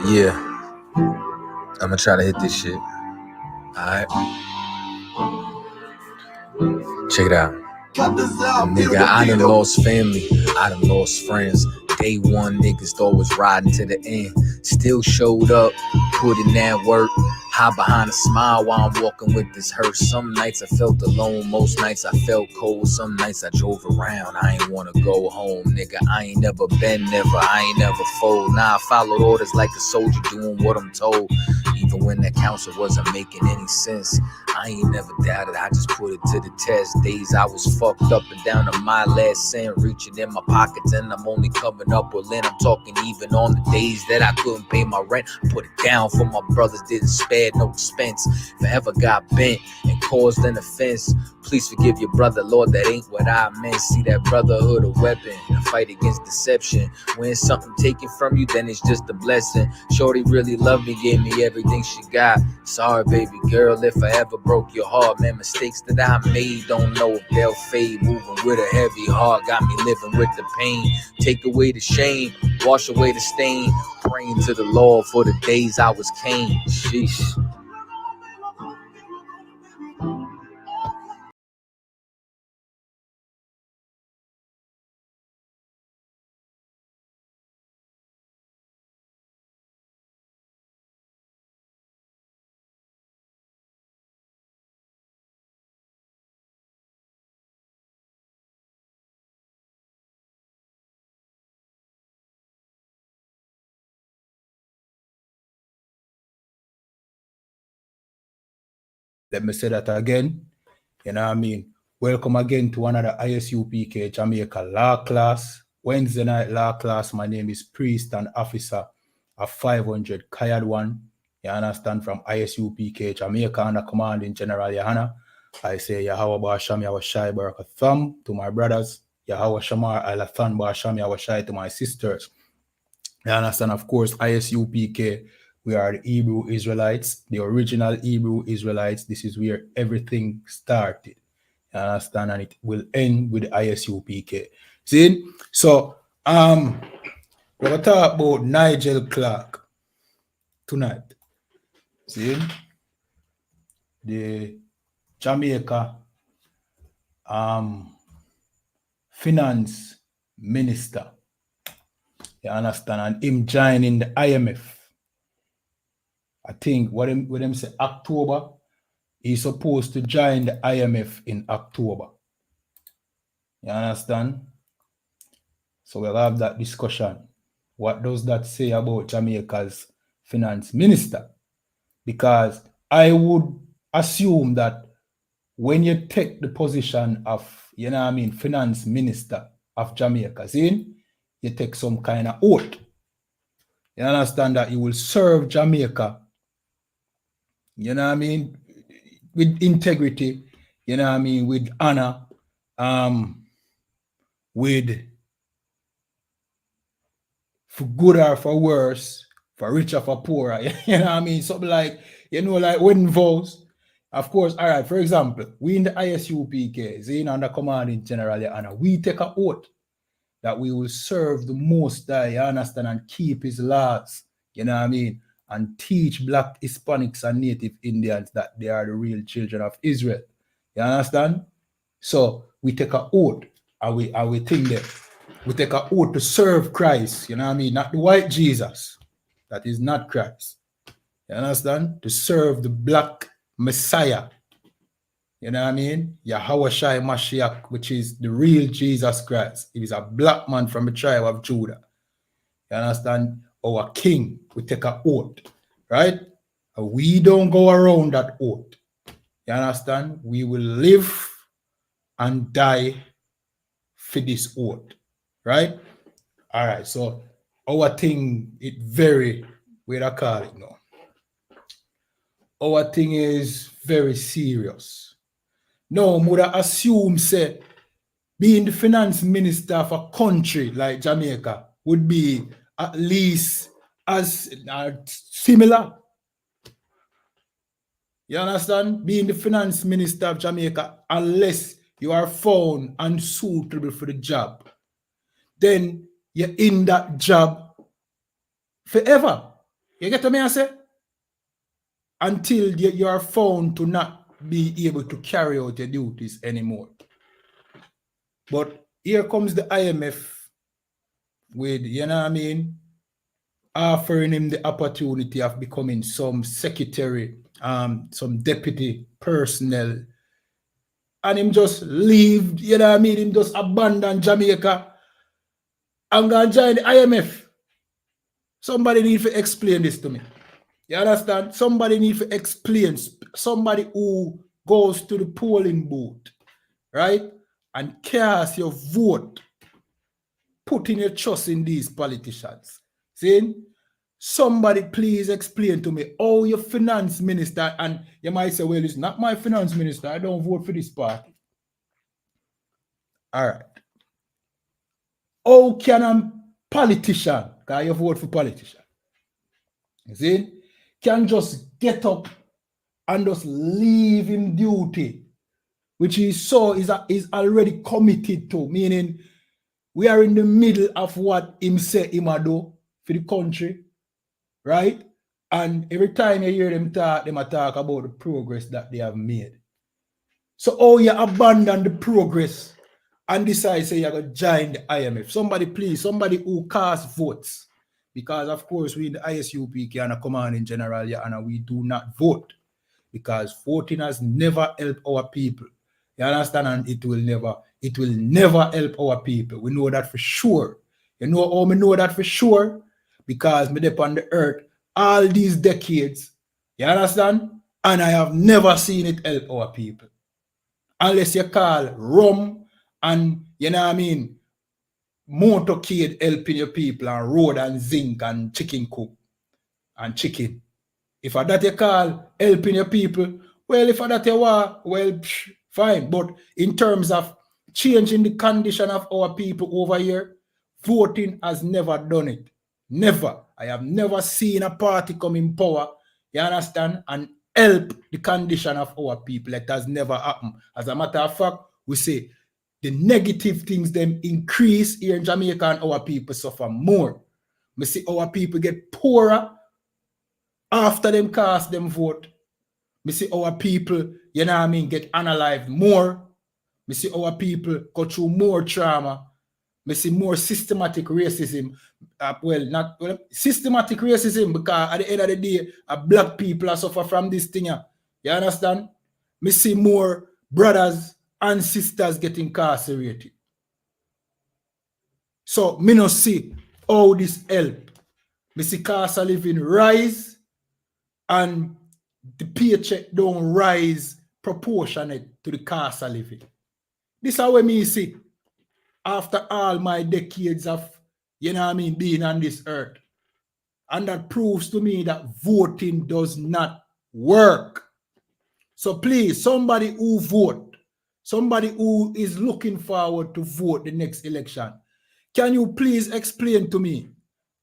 Yeah, I'm gonna try to hit this shit. Alright. Check it out. Nigga, I done lost family, I done lost friends. Day one, niggas thought was riding to the end. Still showed up, put in that work. Hide behind a smile while I'm walking with this hurt. Some nights I felt alone, most nights I felt cold. Some nights I drove around, I ain't wanna go home. Nigga, I ain't never been, I ain't never fold. Nah, I followed orders like a soldier doing what I'm told. Even when that counsel wasn't making any sense, I ain't never doubted, I just put it to the test. Days I was fucked up and down to my last cent, reaching in my pockets and I'm only coming up with lint. I'm talking even on the days that I couldn't pay my rent. I put it down for my brothers, didn't spare no expense. Forever got bent and caused an offense. Please forgive your brother, Lord, that ain't what I meant. See that brotherhood a weapon, a fight against deception. When something taken from you, then it's just a blessing. Shorty really loved me, gave me everything she got. Sorry, baby girl, if I ever broke your heart. Man, mistakes that I made, don't know if they'll fade. Moving with a heavy heart, got me living with the pain. Take away the shame, wash away the stain. Praying to the Lord for the days I was Cain. Sheesh. Let me say that again. You know what I mean? Welcome again to another I.S.U.P.K Jamaica law class. Wednesday night law class. My name is Priest and Officer of 500 Kayad 1. You understand? From I.S.U.P.K Jamaica under commanding General YAHANNA. I say Yahweh Basham Yahweh Barakatham to my brothers. Yahweh Shamar Alathan Basham Yahweh to my sisters. You understand? Of course, I.S.U.P.K. We are the Hebrew Israelites, the original Hebrew Israelites. This is where everything started. You understand? And it will end with the I.S.U.P.K. See? So, we're going to talk about Nigel Clark tonight. See? The Jamaica finance minister. You understand? And him joining the IMF. I think what them say October, he's supposed to join the IMF in October. You understand? So we'll have that discussion. What does that say about Jamaica's finance minister? Because I would assume that when you take the position of, you know what I mean, finance minister of Jamaica, see, you take some kind of oath. You understand that you will serve Jamaica, you know what I mean, with integrity, you know what I mean, with honor, with for good or for worse, for rich or for poorer, you know what I mean? Something like, you know, like wedding vows. Of course, all right, for example, we in the I.S.U.P.K, Zane under commanding General Anna, we take an oath that we will serve the Most High, you understand, and keep his laws, you know what I mean? And teach Black Hispanics and Native Indians that they are the real children of Israel. You understand? So we take an oath, and we think that we take an oath to serve Christ, you know what I mean? Not the white Jesus. That is not Christ. You understand? To serve the Black Messiah. You know what I mean? Yahweh Shai Mashiach, which is the real Jesus Christ. He is a black man from the tribe of Judah. You understand? Our king, we take an oath, right? And we don't go around that oath. You understand? We will live and die for this oath, right? All right, so our thing, it very, where I call it now. Our thing is very serious. No, would I assume, say, being the finance minister of a country like Jamaica would be at least as similar. You understand? Being the finance minister of Jamaica, unless you are found unsuitable for the job, then you're in that job forever. You get what I say? Until you are found to not be able to carry out your duties anymore. But here comes the IMF with, you know what I mean, offering him the opportunity of becoming some secretary, some deputy personnel, and him just leave, you know what I mean, him just abandon Jamaica and go join the IMF. Somebody need to explain this to me. You understand? Somebody need to explain. Somebody who goes to the polling booth, right, and cast your vote, putting your trust in these politicians. See? Somebody please explain to me how your finance minister, and you might say, well, it's not my finance minister, I don't vote for this party. All right. How can a politician, because you vote for politician, you see, can just get up and just leave him duty, which he saw is already committed to, meaning we are in the middle of what him say him a do for the country, right? And every time you hear them talk about the progress that they have made. So how you abandon the progress and decide say you're going to join the IMF? Somebody please, somebody who cast votes. Because of course we in the I.S.U.P.K and a commanding general, and we do not vote. Because voting has never helped our people. You understand? And it will never help our people. We know that for sure. You know how we know that for sure? Because me up on the earth all these decades. You understand? And I have never seen it help our people. Unless you call rum and, you know what I mean, motorcade helping your people, and road and zinc and chicken cook and chicken. If that you call helping your people, well, if that you want, well, fine. But in terms of changing the condition of our people over here, voting has never done it. Never. I have never seen a party come in power, you understand, and help the condition of our people. It has never happened. As a matter of fact, we say the negative things them increase here in Jamaica and our people suffer more. We see our people get poorer after them cast them vote. We see our people, you know what I mean, get unalived more. We see our people go through more trauma. We see more systematic racism. Systematic racism, because at the end of the day, black people are suffer from this thing. You understand? We see more brothers and sisters get incarcerated. So, me no see how this help. We see cost of living rise and the paycheck don't rise proportionate to the cost of living. This is how me see after all my decades of, you know what I mean, being on this earth. And that proves to me that voting does not work. So please, somebody who vote, somebody who is looking forward to vote the next election, can you please explain to me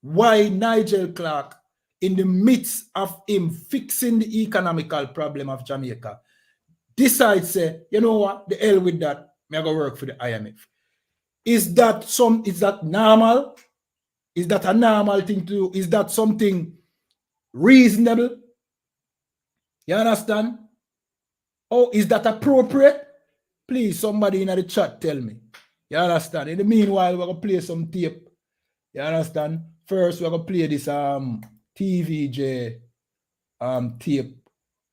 why Nigel Clark, in the midst of him fixing the economical problem of Jamaica, decides, say, you know what, the hell with that, I'm going to work for the IMF. Is that normal? Is that a normal thing to do? Is that something reasonable? You understand? Oh, is that appropriate? Please, somebody in the chat tell me. You understand? In the meanwhile, we're going to play some tape. You understand? First, we're going to play this TVJ tape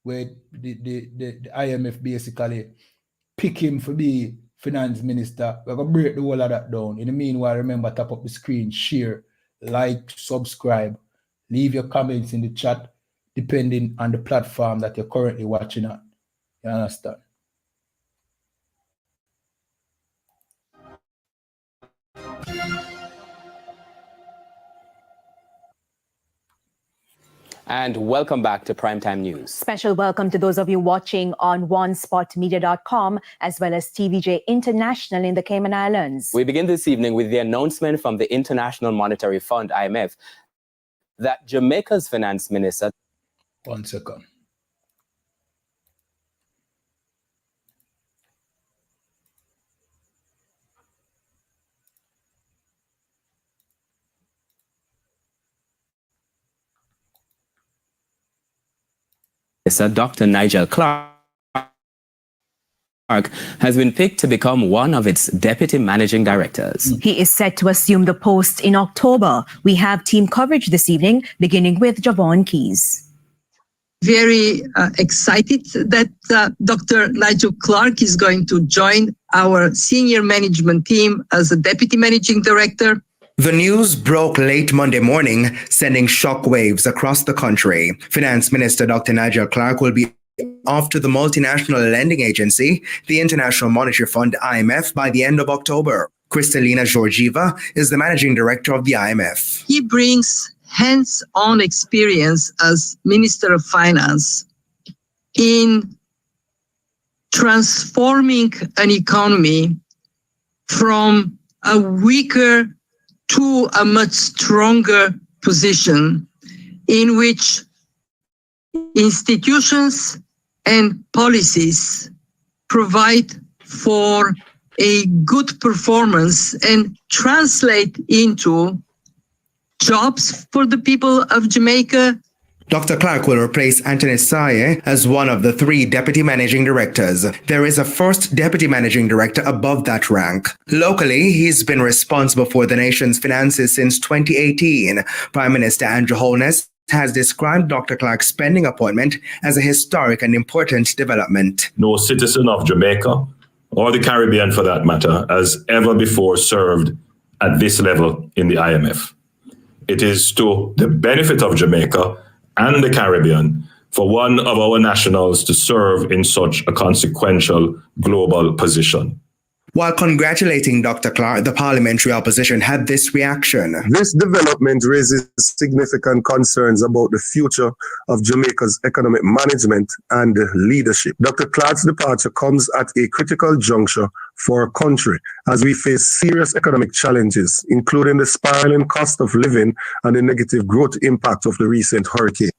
where the IMF basically pick him for the finance minister. We're going to break the whole of that down. In the meanwhile, remember, tap up the screen, share, like, subscribe, leave your comments in the chat, depending on the platform that you're currently watching on. You understand? And welcome back to Primetime News. Special welcome to those of you watching on onespotmedia.com as well as TVJ International in the Cayman Islands. We begin this evening with the announcement from the International Monetary Fund, IMF, that Jamaica's finance minister... 1 second. Dr. Nigel Clark has been picked to become one of its deputy managing directors. He is set to assume the post in October. We have team coverage this evening, beginning with Javon Keys. Very excited that Dr. Nigel Clark is going to join our senior management team as a deputy managing director. The news broke late Monday morning, sending shockwaves across the country. Finance Minister Dr. Nigel Clark will be off to the multinational lending agency, the International Monetary Fund IMF, by the end of October. Kristalina Georgieva is the managing director of the IMF. He brings hands-on experience as Minister of Finance in transforming an economy from a weaker to a much stronger position in which institutions and policies provide for a good performance and translate into jobs for the people of Jamaica. Dr. Clark will replace Anthony Saye as one of the 3 deputy managing directors. There is a first deputy managing director above that rank. Locally, he's been responsible for the nation's finances since 2018. Prime Minister Andrew Holness has described Dr. Clark's spending appointment as a historic and important development. No citizen of Jamaica, or the Caribbean for that matter, has ever before served at this level in the IMF. It is to the benefit of Jamaica and the Caribbean for one of our nationals to serve in such a consequential global position. While congratulating Dr. Clark, the parliamentary opposition had this reaction. This development raises significant concerns about the future of Jamaica's economic management and leadership. Dr. Clark's departure comes at a critical juncture for our country as we face serious economic challenges, including the spiraling cost of living and the negative growth impact of the recent hurricane.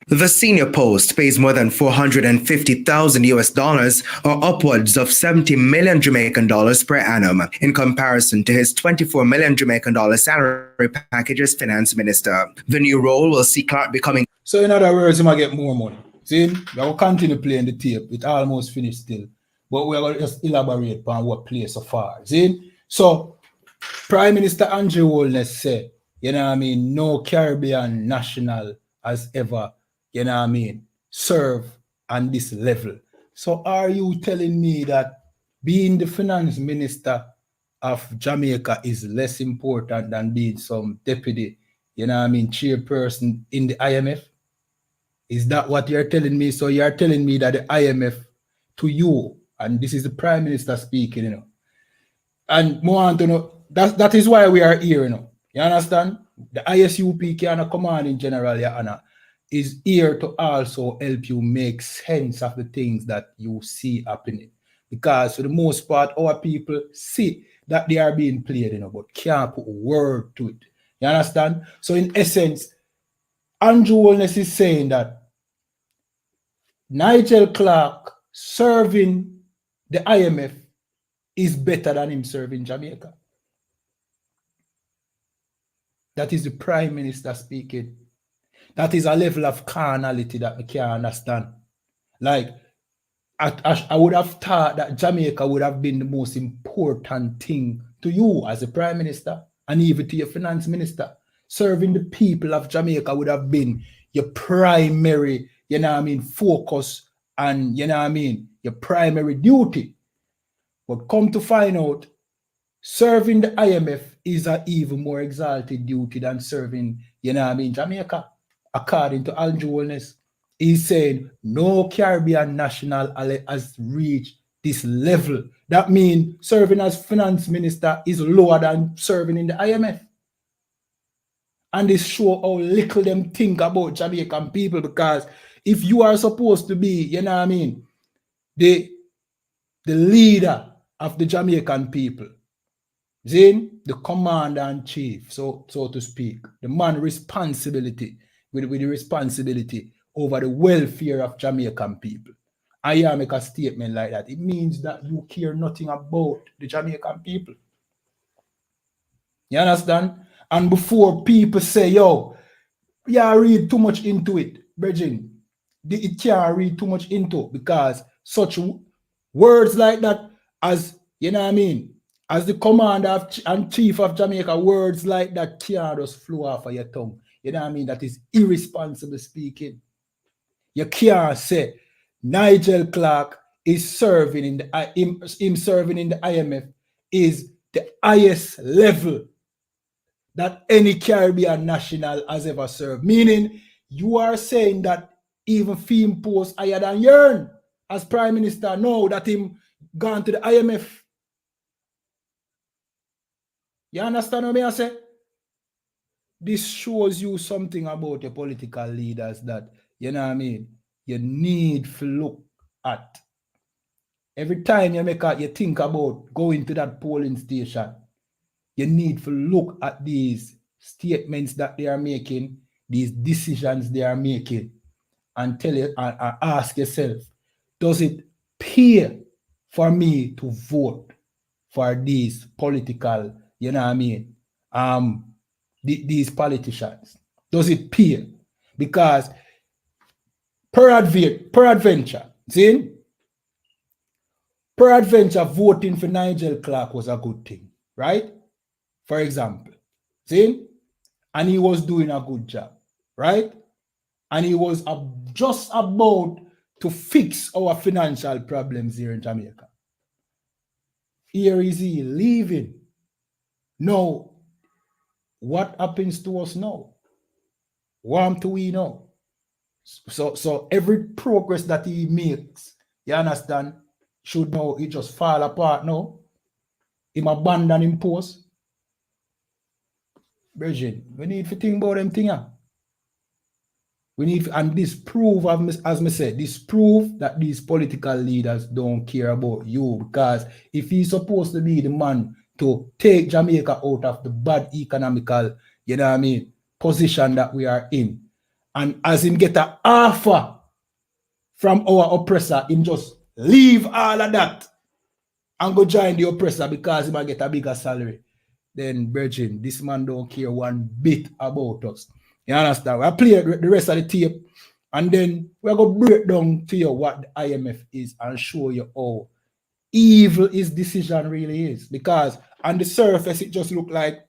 The senior post pays more than $450,000 or upwards of 70 million Jamaican dollars per annum in comparison to his 24 million Jamaican dollar salary package as finance minister. The new role will see Clark becoming. So in other words, he might get more money. See, we will continue playing the tape. It almost finished still. But we are going to just elaborate on what play so far. See? So Prime Minister Andrew Holness said, you know what I mean, no Caribbean national has ever, you know what I mean, serve on this level. So are you telling me that being the finance minister of Jamaica is less important than being some deputy, you know what I mean, chairperson in the IMF? Is that what you're telling me? So you're telling me that the IMF to you, and this is the Prime Minister speaking, you know, and more want to know, that is why we are here, you know. You understand? The I.S.U.P.K and the commanding general, YAHANNA, is here to also help you make sense of the things that you see happening. Because for the most part, our people see that they are being played, you know, but can't put a word to it. You understand? So in essence, Andrew Holness is saying that Nigel Clark serving the IMF is better than him serving Jamaica. That is the Prime Minister speaking. That is a level of carnality that we can't understand. Like, I would have thought that Jamaica would have been the most important thing to you as a Prime Minister and even to your Finance Minister. Serving the people of Jamaica would have been your primary, you know what I mean, focus and, you know what I mean, your primary duty. But come to find out, serving the IMF is an even more exalted duty than serving, you know what I mean, Jamaica. According to Andrew Holness, he's saying no Caribbean national has reached this level. That means serving as finance minister is lower than serving in the IMF. And this show how little them think about Jamaican people, because if you are supposed to be, you know what I mean, the leader of the Jamaican people, then the commander-in-chief, so to speak, the man responsibility with the responsibility over the welfare of Jamaican people. I make a statement like that. It means that you care nothing about the Jamaican people. You understand? And before people say, yo, yeah, read too much into it, Bridging, it can't read too much into, because such words like that, as you know what I mean, as the commander and chief of Jamaica, words like that can't just flow off of your tongue. You know what I mean? That is irresponsible speaking. You can't say Nigel Clark is serving in the him serving in the IMF is the highest level that any Caribbean national has ever served. Meaning, you are saying that even Fim post higher than Yearn as Prime Minister, know that him gone to the IMF. You understand what I say? This shows you something about your political leaders that, you know what I mean, you need to look at. Every time you think about going to that polling station, you need to look at these statements that they are making, these decisions they are making, and tell you and ask yourself, does it pay for me to vote for these political, you know what I mean, these politicians? Does it pay? Because peradventure, voting for Nigel Clark was a good thing, right? For example, and he was doing a good job, right? And he was just about to fix our financial problems here in Jamaica. Here is he leaving. Now, what happens to us now? What do we know? So every progress that he makes, you understand, should know it just fall apart now. Him abandon him post. Virgin, we need to think about them things. We need, and this prove, as I said, this prove that these political leaders don't care about you, because if he's supposed to be the man to take Jamaica out of the bad economical, you know what I mean, position that we are in, and as him get an offer from our oppressor, him just leave all of that and go join the oppressor because he might get a bigger salary, then, Virgin, this man don't care one bit about us. You understand? We'll play the rest of the tape, and then we're going to break down to you what the IMF is and show you how evil his decision really is. Because on the surface, it just look like,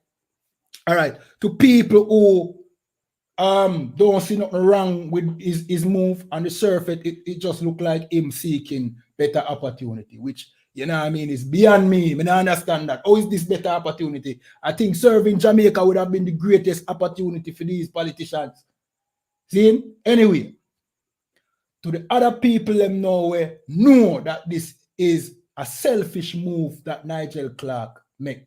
all right, to people who don't see nothing wrong with his move, on the surface, it just look like him seeking better opportunity, which, you know what I mean, is beyond me. I don't understand that. How is this better opportunity? I think serving Jamaica would have been the greatest opportunity for these politicians. See? Anyway, to the other people them know that this is a selfish move that Nigel Clark make.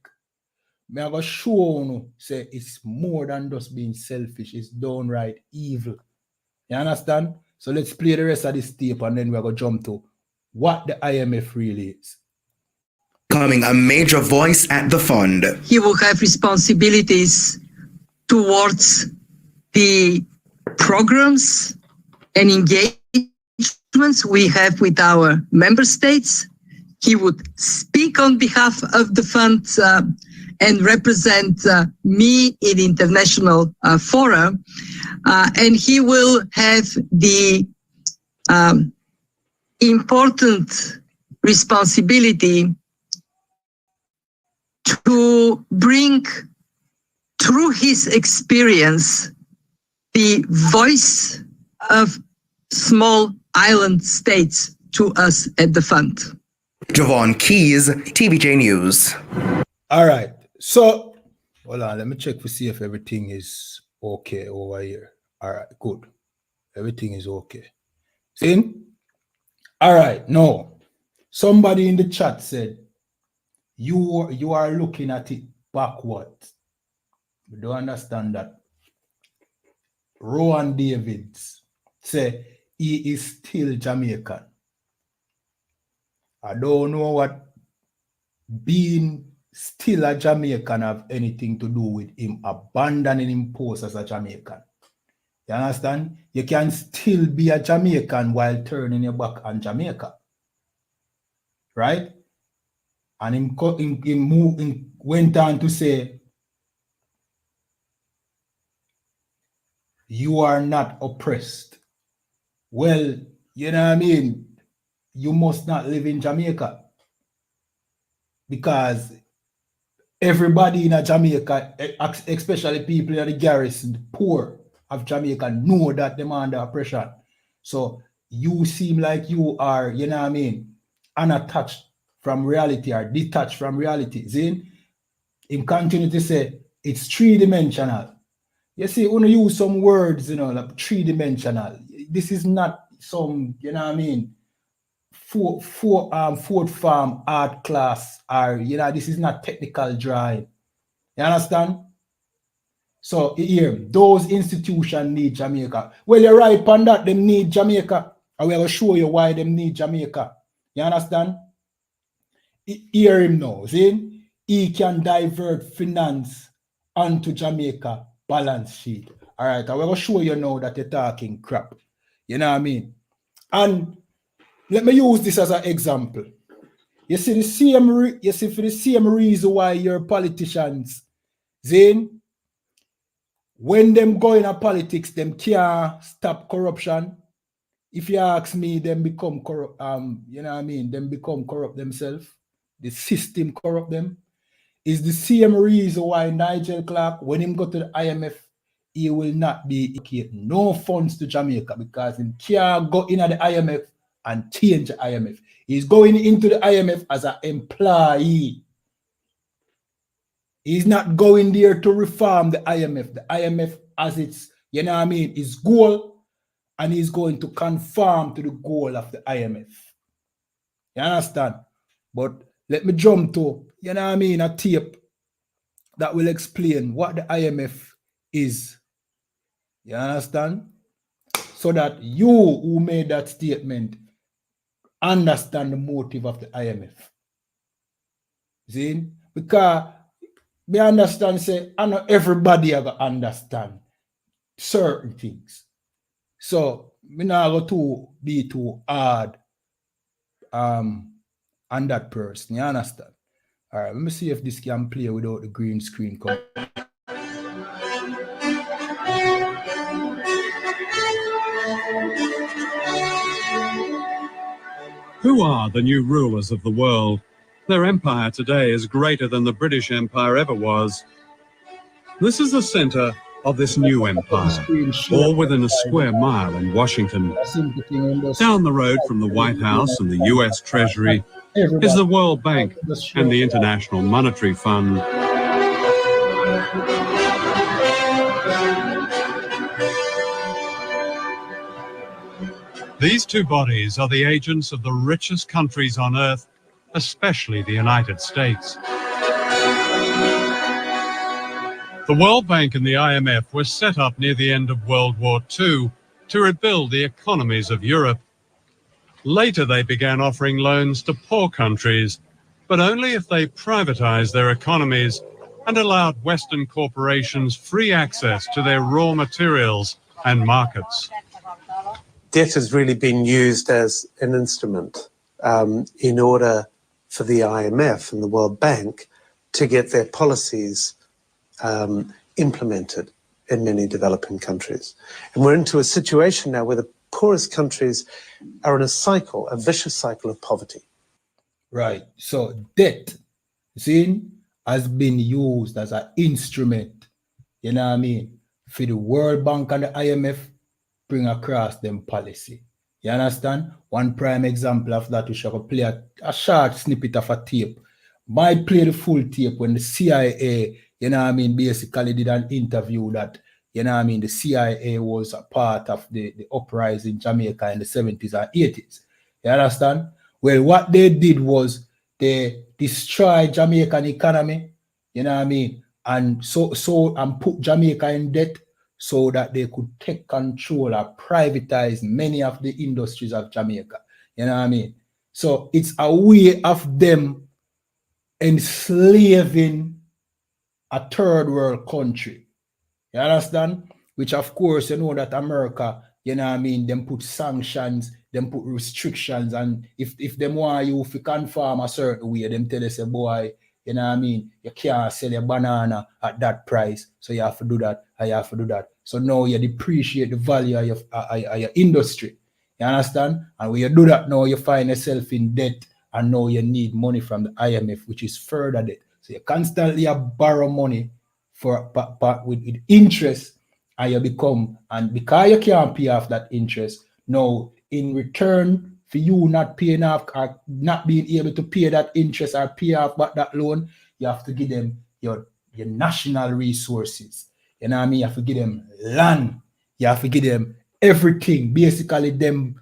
I'm going to show you, say it's more than just being selfish. It's downright evil. You understand? So let's play the rest of this tape, and then we're going to jump to what the IMF really is. Becoming a major voice at the fund. He will have responsibilities towards the programs and engagements we have with our member states. He would speak on behalf of the fund and represent me in international fora. And he will have the important responsibility to bring, through his experience, the voice of small island states to us at the fund. Javon Keys, TVJ News. All right. So, hold on. Let me check to see if everything is okay over here. All right. Good. Everything is okay. See? All right. Now, somebody in the chat said, you are looking at it backwards. We don't understand that. Rowan Davids say he is still Jamaican. I don't know what being still a Jamaican have anything to do with him abandoning him post as a Jamaican. You understand? You can still be a Jamaican while turning your back on Jamaica. Right? And him went on to say, you are not oppressed. well, you know what I mean, you must not live in Jamaica. Because everybody in Jamaica, especially people in the garrison, the poor of Jamaica, know that they're under oppression. So you seem like you are, you know what I mean, unattached from reality or detached from reality. See? Him continue to say it's three-dimensional. You see, when you use some words, you know, like three-dimensional. This is not some, you know what I mean, fourth farm art class, or you know, this is not technical drawing. You understand? So here, those institutions need Jamaica. Well, you're right on that, they need Jamaica. I will show you why they need Jamaica. You understand? Hear him now, see? He can divert finance onto Jamaica balance sheet. All right, I will show you now that you're talking crap. You know what I mean? And let me use this as an example. You see the same for the same reason why your politicians, Zane, when them go into politics, them can't stop corruption. If you ask me, them become corrupt. You know what I mean? Them become corrupt themselves. The system corrupt them. Is the same reason why Nigel Clark, when him go to the IMF, he will not be no funds to Jamaica because he can't go into the IMF and change the IMF. He's going into the IMF as an employee. He's not going there to reform the IMF. The IMF as its, you know what I mean, its goal, and he's going to conform to the goal of the IMF. You understand? But let me jump to, you know what I mean, a tape that will explain what the IMF is. You understand? So that you who made that statement understand the motive of the IMF. See? Because me understand, say, I know everybody ever understand certain things. So me not go to be too hard on that person. You understand? All right, let me see if this can play without the green screen. Who are the new rulers of the world? Their empire today is greater than the British Empire ever was. This is the center of this new empire, all within a square mile in Washington. Down the road from the White House and the US Treasury is the World Bank and the International Monetary Fund. These two bodies are the agents of the richest countries on earth, especially the United States. The World Bank and the IMF were set up near the end of World War II to rebuild the economies of Europe. Later, they began offering loans to poor countries, but only if they privatized their economies and allowed Western corporations free access to their raw materials and markets. Debt has really been used as an instrument in order for the IMF and the World Bank to get their policies implemented in many developing countries. And we're into a situation now where the poorest countries are in a cycle, a vicious cycle of poverty. Right. So debt, see, has been used as an instrument, you know what I mean, for the World Bank and the IMF bring across them policy. You understand? One prime example of that, we shall play a short snippet of a tape. Might play the full tape when the CIA, you know what I mean, basically did an interview that, you know what I mean, the CIA was a part of the uprising in Jamaica in the 70s and 80s. You understand? Well, what they did was they destroyed Jamaican economy, you know what I mean, and and put Jamaica in debt so that they could take control or privatize many of the industries of Jamaica. You know what I mean? So it's a way of them enslaving a third world country. You understand? Which of course, you know that America, you know what I mean, them put sanctions, them put restrictions, and if them want you to conform a certain way, them tell us, boy, you know what I mean, you can't sell your banana at that price, so you have to do that, and you have to do that. So now you depreciate the value of your industry. You understand? And when you do that now, you find yourself in debt, and now you need money from the IMF, which is further debt. So you constantly borrow money with interest, and you become, and because you can't pay off that interest, now in return for you not paying off or not being able to pay that interest or pay off back that loan, you have to give them your national resources. You know what I mean? You have to give them land. You have to give them everything. Basically, them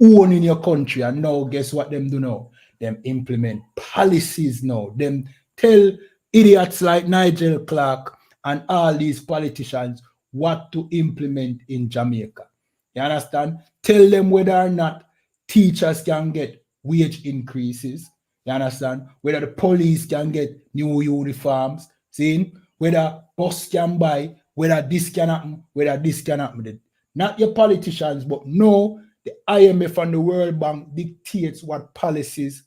own in your country. And now, guess what them do now? Them implement policies now. Them tell idiots like Nigel Clark and all these politicians what to implement in Jamaica. You understand? Tell them whether or not teachers can get wage increases. You understand? Whether the police can get new uniforms. See? Whether bus can buy, whether this can happen, whether this can happen. Not your politicians, but no, the IMF and the World Bank dictates what policies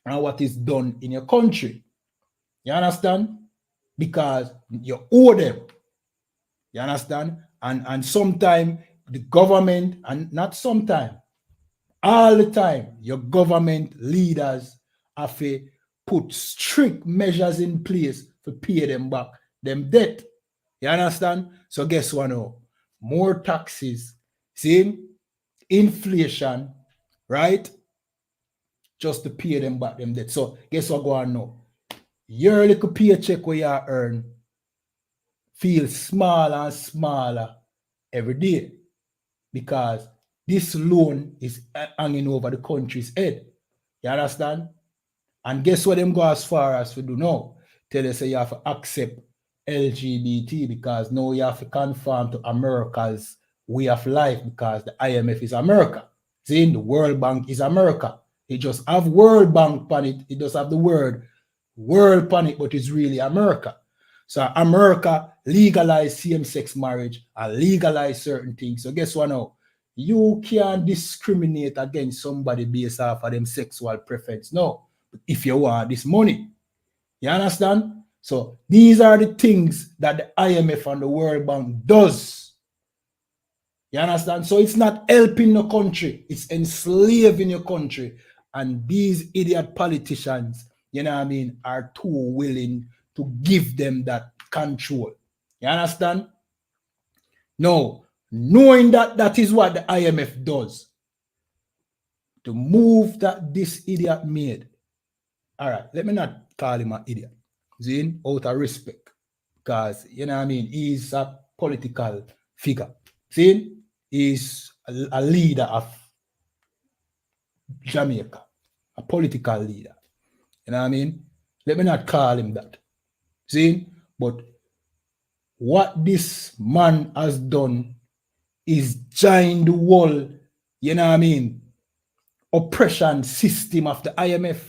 and what is done in your country. You understand? Because you owe them. You understand? And sometimes the government, and not sometimes, all the time, your government leaders have to put strict measures in place to pay them back them debt. You understand? So guess what now? More taxes, see? Inflation, right? Just to pay them back them debt. So guess what going on now? Your little paycheck where you earn feels smaller and smaller every day because this loan is hanging over the country's head. You understand? And guess what them go as far as to do now? Tell you say you have to accept LGBT because now you have to conform to America's way of life because the IMF is America. See, the World Bank is America. It just have World Bank on it. It does have the word world on it, but it's really America. So America legalized same-sex marriage and legalized certain things. So guess what now? You can't discriminate against somebody based off of them sexual preference. No, if you want this money. You understand? So these are the things that the IMF and the World Bank does. You understand? So it's not helping the country. It's enslaving your country. And these idiot politicians, you know what I mean, are too willing to give them that control. You understand? No, knowing that that is what the IMF does, the move that this idiot made. All right, let me not call him an idiot. Zin, out of respect. Because, you know what I mean, he's a political figure. Zin, he's a leader of Jamaica, a political leader. You know what I mean? Let me not call him that. See? But what this man has done is join the whole, you know what I mean, oppression system of the IMF.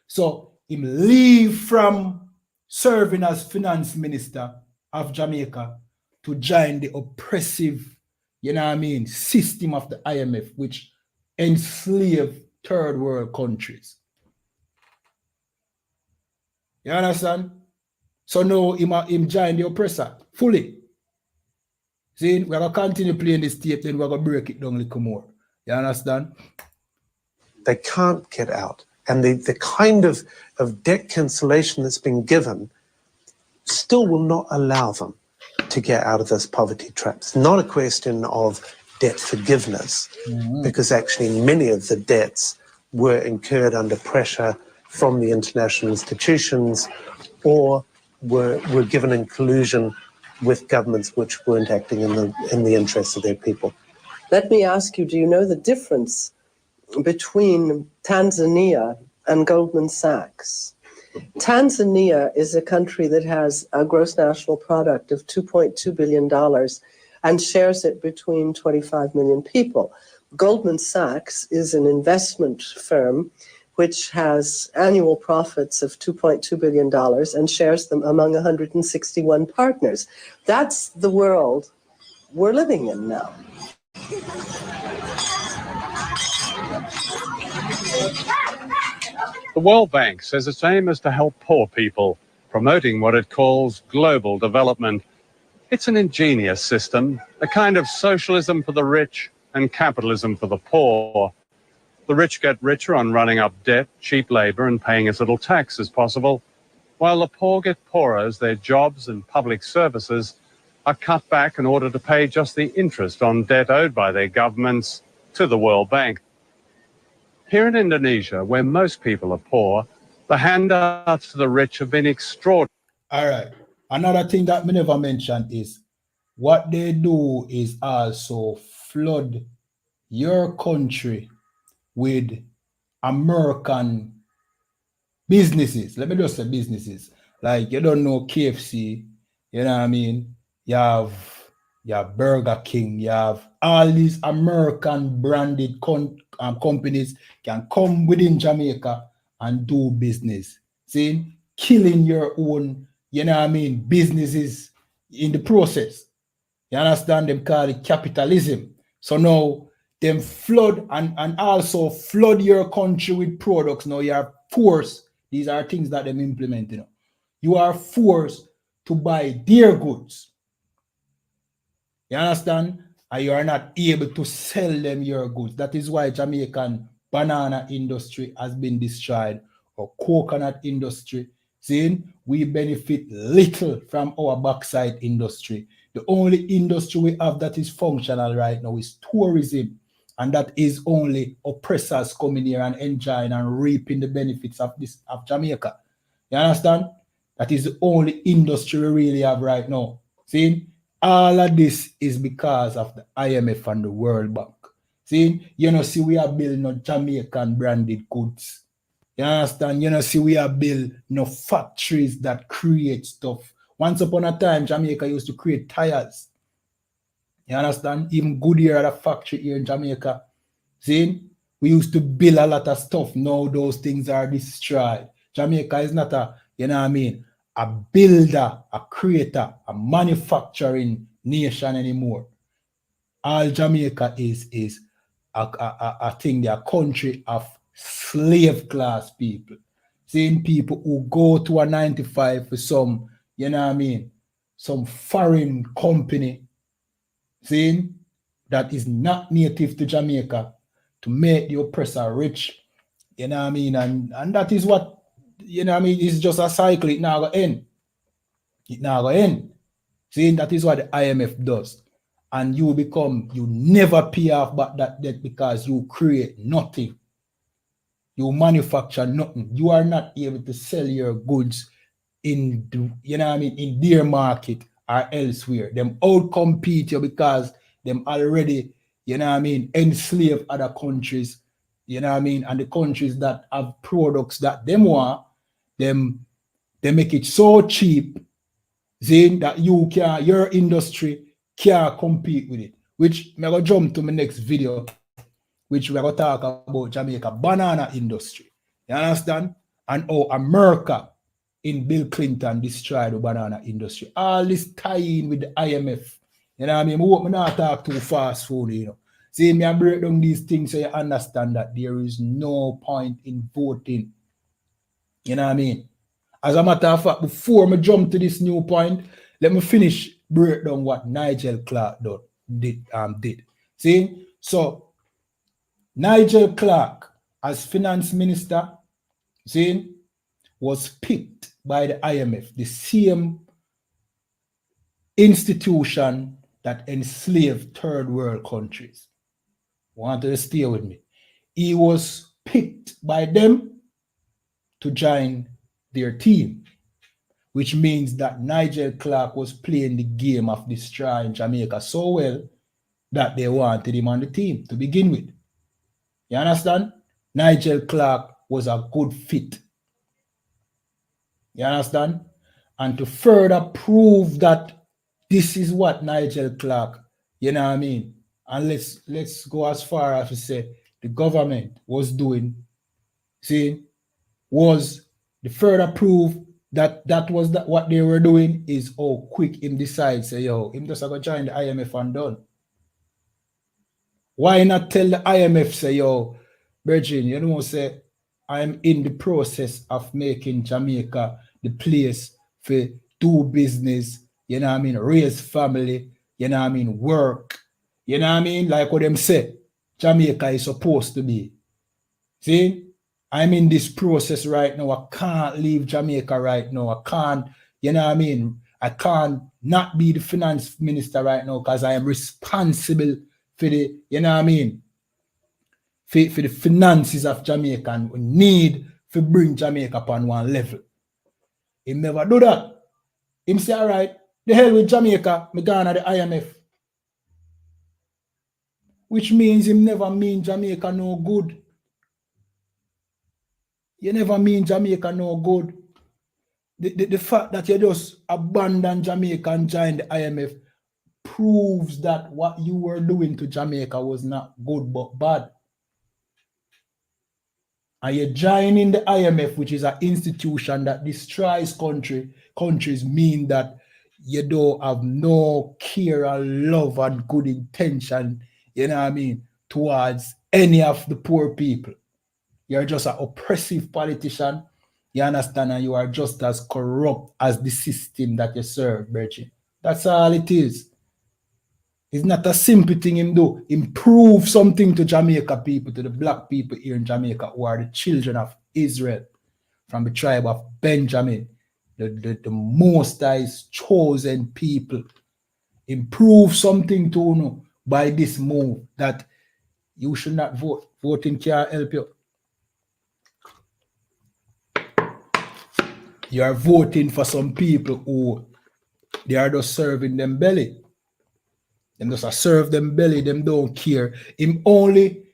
So him leave from serving as finance minister of Jamaica to join the oppressive, you know what I mean, system of the IMF, which enslave third world countries. You understand? So now him join the oppressor fully. See, we're going to continue playing this tape, then we're going to break it down a little more. You understand? They can't get out. And the kind of debt cancellation that's been given still will not allow them to get out of this poverty trap. It's not a question of debt forgiveness, because actually many of the debts were incurred under pressure from the international institutions or were given in collusion with governments which weren't acting in the interests of their people. Let me ask you, do you know the difference between Tanzania and Goldman Sachs? Tanzania is a country that has a gross national product of $2.2 billion and shares it between 25 million people. Goldman Sachs is an investment firm which has annual profits of $2.2 billion and shares them among 161 partners. That's the world we're living in now. The World Bank says its aim is to help poor people, promoting what it calls global development. It's an ingenious system, a kind of socialism for the rich and capitalism for the poor. The rich get richer on running up debt, cheap labor, and paying as little tax as possible, while the poor get poorer as their jobs and public services are cut back in order to pay just the interest on debt owed by their governments to the World Bank. Here in Indonesia, where most people are poor, the handouts to the rich have been extraordinary. All right. Another thing that we never mentioned is what they do is also flood your country with American businesses. Let me just say businesses. Like, you don't know KFC, you know what I mean? You have Burger King, you have all these American branded companies can come within Jamaica and do business. See, killing your own, you know what I mean, businesses in the process. You understand? Them call it capitalism. So now them flood and also flood your country with products. Now you are forced. These are things that them implement. You are forced to buy their goods. You understand? And you are not able to sell them your goods. That is why Jamaican banana industry has been destroyed, or coconut industry. See, we benefit little from our backside industry. The only industry we have that is functional right now is tourism. And that is only oppressors coming here and enjoying and reaping the benefits of Jamaica. You understand? That is the only industry we really have right now. See? All of this is because of the IMF and the World Bank. See, see we are building no Jamaican branded goods. You understand? See we are building no factories that create stuff. Once upon a time, Jamaica used to create tires. You understand? Even Goodyear had a factory here in Jamaica. See, we used to build a lot of stuff. Now those things are destroyed. Jamaica is not a, you know what I mean, a builder, a creator, a manufacturing nation anymore. All Jamaica is a thing, a country of slave class people. Seeing people who go to a 95 for some, you know what I mean, some foreign company, seeing that is not native to Jamaica to make the oppressor rich, you know what I mean, and that is what, you know what I mean, it's just a cycle. It now go end. It now go end. See, that is what the IMF does. And you never pay off back that debt because you create nothing. You manufacture nothing. You are not able to sell your goods in the, you know what I mean, in their market or elsewhere. Them outcompete you because them already, you know what I mean, enslave other countries, you know what I mean, and the countries that have products that them want, they make it so cheap, saying that your industry can't compete with it. Which I'm going to jump to my next video, which we're going to talk about Jamaica banana industry. You understand? And how America in Bill Clinton destroyed the banana industry. All this tie-in with the IMF. You know what I mean? I hope I not talk too fast for you. See, me I break down these things so you understand that there is no point in voting. You know what I mean? As a matter of fact, before I jump to this new point, let me finish break down what Nigel Clark did. See? So, Nigel Clark, as finance minister, see, was picked by the IMF, the same institution that enslaved third world countries. Want to stay with me? He was picked by them to join their team, which means that Nigel Clark was playing the game of destroying Jamaica so well that they wanted him on the team to begin with. You understand? Nigel Clark was a good fit. You understand? And to further prove that this is what Nigel Clark, you know what I mean? And let's go as far as to say the government was doing, see, was the further proof that was what they were doing is how quick him decides, say, yo, him just going to join the IMF and done. Why not tell the IMF, say, yo, Virgin, you know, say, I'm in the process of making Jamaica the place for do business, you know what I mean, raise family, you know what I mean, work, You know what I mean? Like what them say, Jamaica is supposed to be. See? I'm in this process right now. I can't leave Jamaica right now. I can't, you know what I mean? I can't not be the finance minister right now because I am responsible for the, you know what I mean? For the finances of Jamaica, and we need to bring Jamaica upon one level. He never do that. Him say, all right, the hell with Jamaica, me gone at the IMF. Which means him never mean Jamaica no good. You never mean Jamaica no good. The fact that you just abandon Jamaica and join the IMF proves that what you were doing to Jamaica was not good but bad. And you're joining the IMF, which is an institution that destroys countries, mean that you don't have no care or love and good intention, you know what I mean, towards any of the poor people. You're just an oppressive politician, you understand, and you are just as corrupt as the system that you serve, Bertie. That's all it is. It's not a simple thing him do. Improve something to Jamaica people, to the black people here in Jamaica who are the children of Israel from the tribe of Benjamin, the Most High's chosen people. Improve something to you by this move that you should not vote. Voting can't help you. You are voting for some people who they are just serving them belly. Them just serve them belly, them don't care. Him only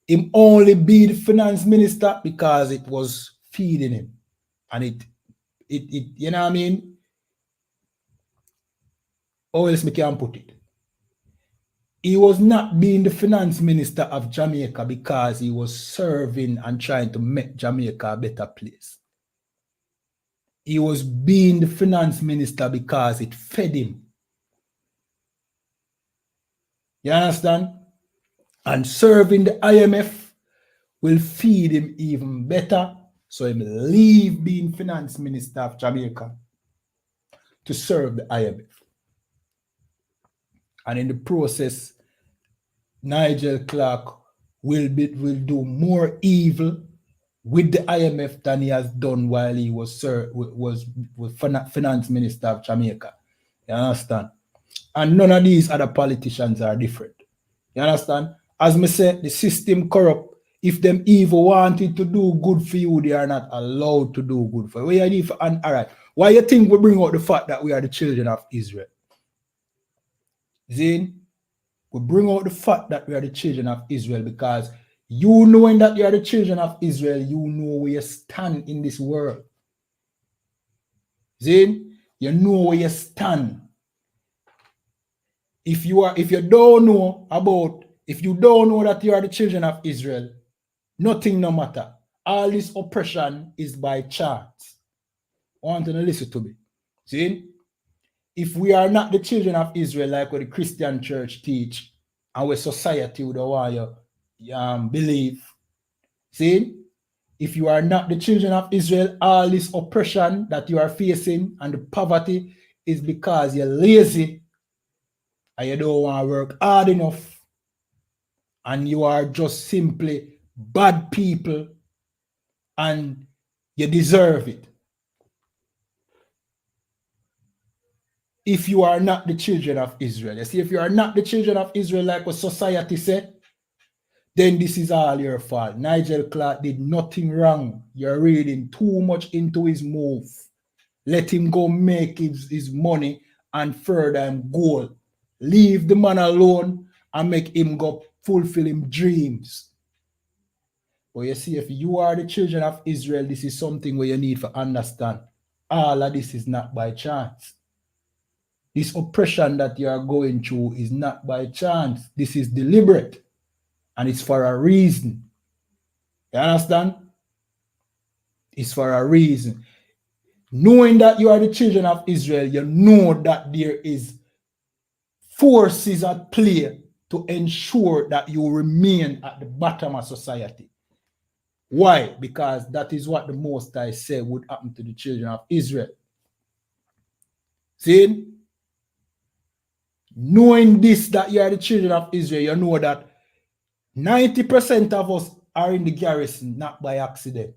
be the finance minister because it was feeding him. And it you know what I mean? How else me can put it? He was not being the finance minister of Jamaica because he was serving and trying to make Jamaica a better place. He was being the finance minister because it fed him. You understand? And serving the IMF will feed him even better. So he will leave being finance minister of Jamaica to serve the IMF. And in the process, Nigel Clark will do more evil with the IMF than he has done while he was finance minister of Jamaica. You understand? And none of these other politicians are different. You understand? As me say, the system corrupt. If them evil wanted to do good for you, they are not allowed to do good for you. All right. Why you think we bring out the fact that we are the children of Israel? Zin, we bring out the fact that we are the children of Israel because you knowing that you are the children of Israel, you know where you stand in this world. Zin, you know where you stand. If you don't know that you are the children of Israel, nothing no matter. All this oppression is by chance. I want you to listen to me. See? If we are not the children of Israel, like what the Christian church teach, and what society would want you believe, see? If you are not the children of Israel, all this oppression that you are facing and the poverty is because you're lazy and you don't want to work hard enough and you are just simply bad people and you deserve it. If you are not the children of Israel, you see, if you are not the children of Israel like what society said, then this is all your fault. Nigel Clark did nothing wrong. You're reading too much into his move. Let him go make his money and further him goal. Leave the man alone and make him go fulfill him dreams. But you see, if you are the children of Israel, this is something where you need to understand. All of this is not by chance. This oppression that you are going through is not by chance. This is deliberate. And it's for a reason. You understand? It's for a reason. Knowing that you are the children of Israel, you know that there is forces at play to ensure that you remain at the bottom of society. Why? Because that is what the Most High said would happen to the children of Israel. See? knowing this, that you are the children of Israel, you know that 90% of us are in the garrison, not by accident.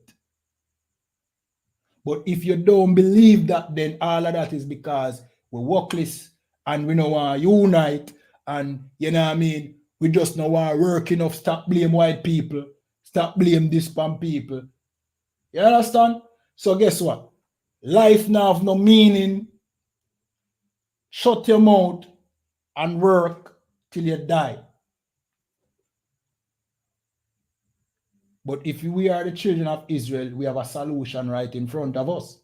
But if you don't believe that, then all of that is because we're workless and we don't want to unite, and you know what I mean, we just don't want to work enough. Stop blame white people, stop blame this pan people. You understand? So guess what? Life now have no meaning. Shut your mouth and work till you die. But if we are the children of Israel, we have a solution right in front of us.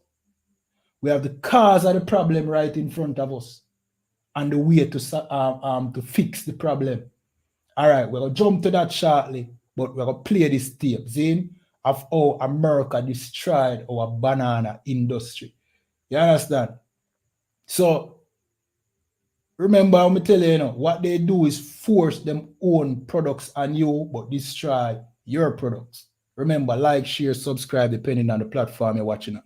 We have the cause of the problem right in front of us and the way to fix the problem. All right, we're going to jump to that shortly, but we're going to play this tape, Zane, of how America destroyed our banana industry. You understand? So, remember, I'm telling you, what they do is force them own products on you, but destroy your products. Remember, like, share, subscribe, depending on the platform you're watching on.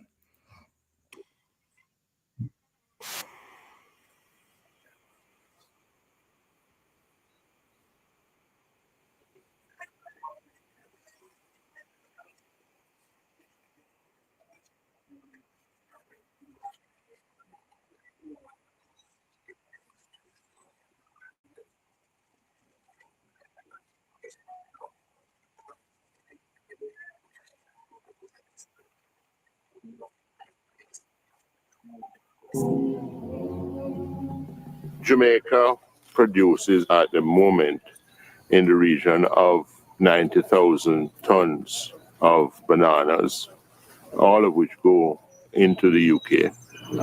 Jamaica produces at the moment in the region of 90,000 tons of bananas, all of which go into the UK,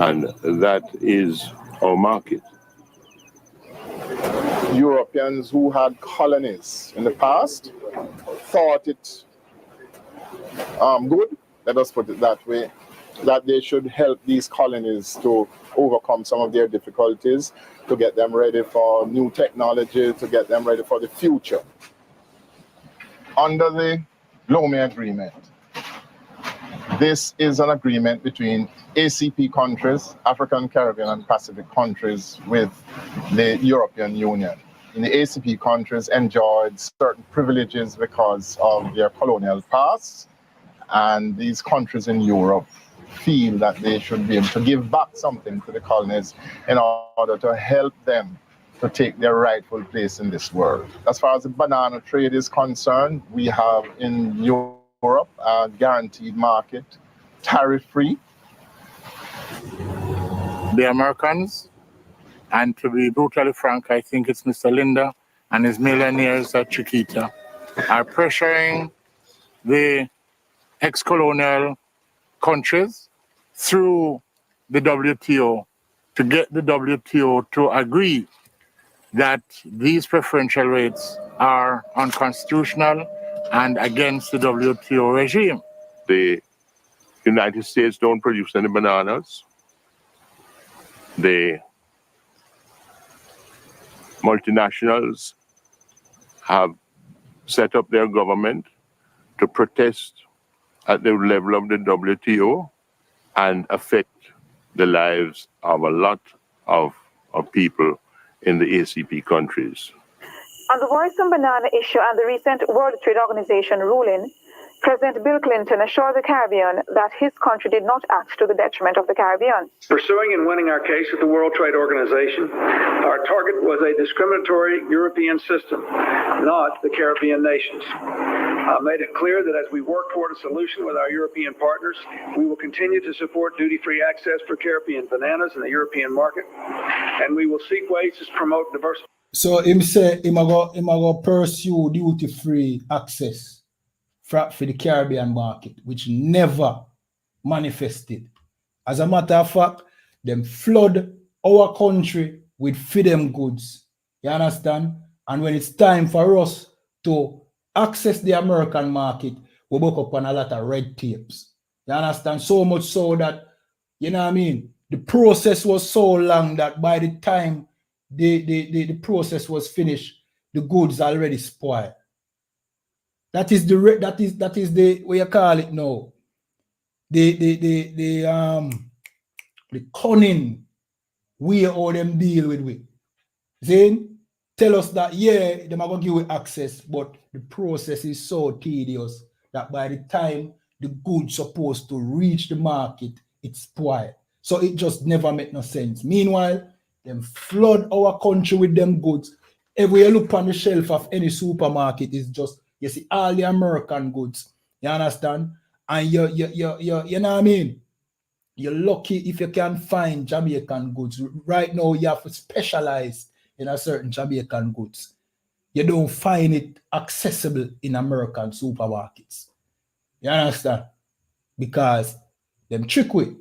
and that is our market. Europeans who had colonies in the past thought it good, let us put it that way, that they should help these colonies to overcome some of their difficulties, to get them ready for new technology, to get them ready for the future. Under the Lomé Agreement, this is an agreement between ACP countries, African, Caribbean, and Pacific countries with the European Union. And the ACP countries enjoyed certain privileges because of their colonial past, and these countries in Europe feel that they should be able to give back something to the colonies in order to help them to take their rightful place in this world. As far as the banana trade is concerned, we have in Europe a guaranteed market, tariff-free. The Americans, and to be brutally frank, I think it's Mr. Linda and his millionaires at Chiquita, are pressuring the ex-colonial countries through the WTO to get the WTO to agree that these preferential rates are unconstitutional and against the WTO regime. The United States don't produce any bananas. The multinationals have set up their government to protest at the level of the WTO and affect the lives of a lot of people in the ACP countries. On the worrisome banana issue and the recent World Trade Organization ruling, President Bill Clinton assured the Caribbean that his country did not act to the detriment of the Caribbean. Pursuing and winning our case with the World Trade Organization, our target was a discriminatory European system, not the Caribbean nations. I made it clear that as we work toward a solution with our European partners, we will continue to support duty-free access for Caribbean bananas in the European market, and we will seek ways to promote diversity. So him say him go pursue duty-free access for the Caribbean market, which never manifested. As a matter of fact, them flood our country with feed them goods. You understand? And when it's time for us to access the American market, we work up on a lot of red tapes. You understand? So much so that, you know what I mean? The process was so long that by the time the process was finished, the goods already spoiled. That is the what you call it now. The cunning way how them deal with it. Then tell us that, yeah, they are going to give you access, but the process is so tedious that by the time the goods supposed to reach the market, it's spoiled. So it just never make no sense. Meanwhile, them flood our country with them goods. If we look on the shelf of any supermarket, it's just, you see all the American goods. You understand? And you know what I mean? You're lucky if you can find Jamaican goods. Right now, you have to specialize in a certain Jamaican goods. You don't find it accessible in American supermarkets. You understand? Because them trick with,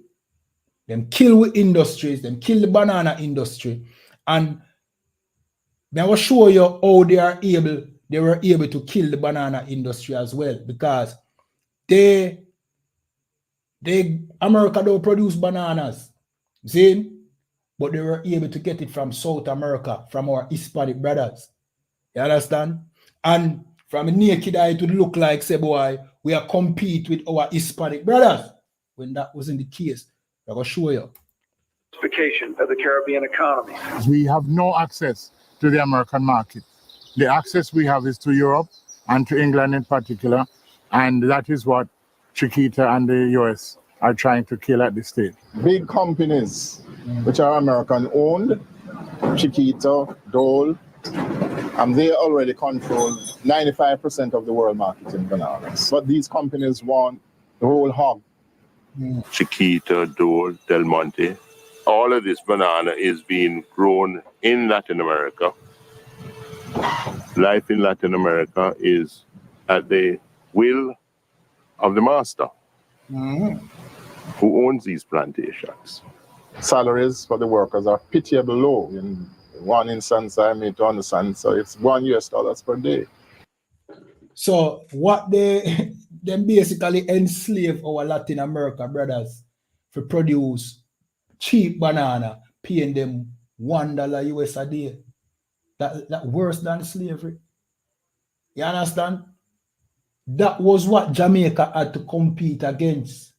them kill with industries, them kill the banana industry. And I will show you how they were able to kill the banana industry as well, because America don't produce bananas, see? But they were able to get it from South America, from our Hispanic brothers. You understand? And from a naked eye, it would look like, say, boy, we are compete with our Hispanic brothers. When that wasn't the case, I will show you. Of the Caribbean economy. We have no access to the American market. The access we have is to Europe and to England in particular, and that is what Chiquita and the US are trying to kill at this stage. Big companies which are American owned, Chiquita, Dole, and they already control 95% of the world market in bananas. But these companies want the whole hog. Chiquita, Dole, Del Monte, all of this banana is being grown in Latin America. Life in Latin America is at the will of the master who owns these plantations. Salaries for the workers are pitiable low. In one instance, I made to understand, so it's $1 per day. So what they basically enslave our Latin America brothers to produce cheap banana, paying them $1 US a day. That worse than slavery. You understand? That was what Jamaica had to compete against.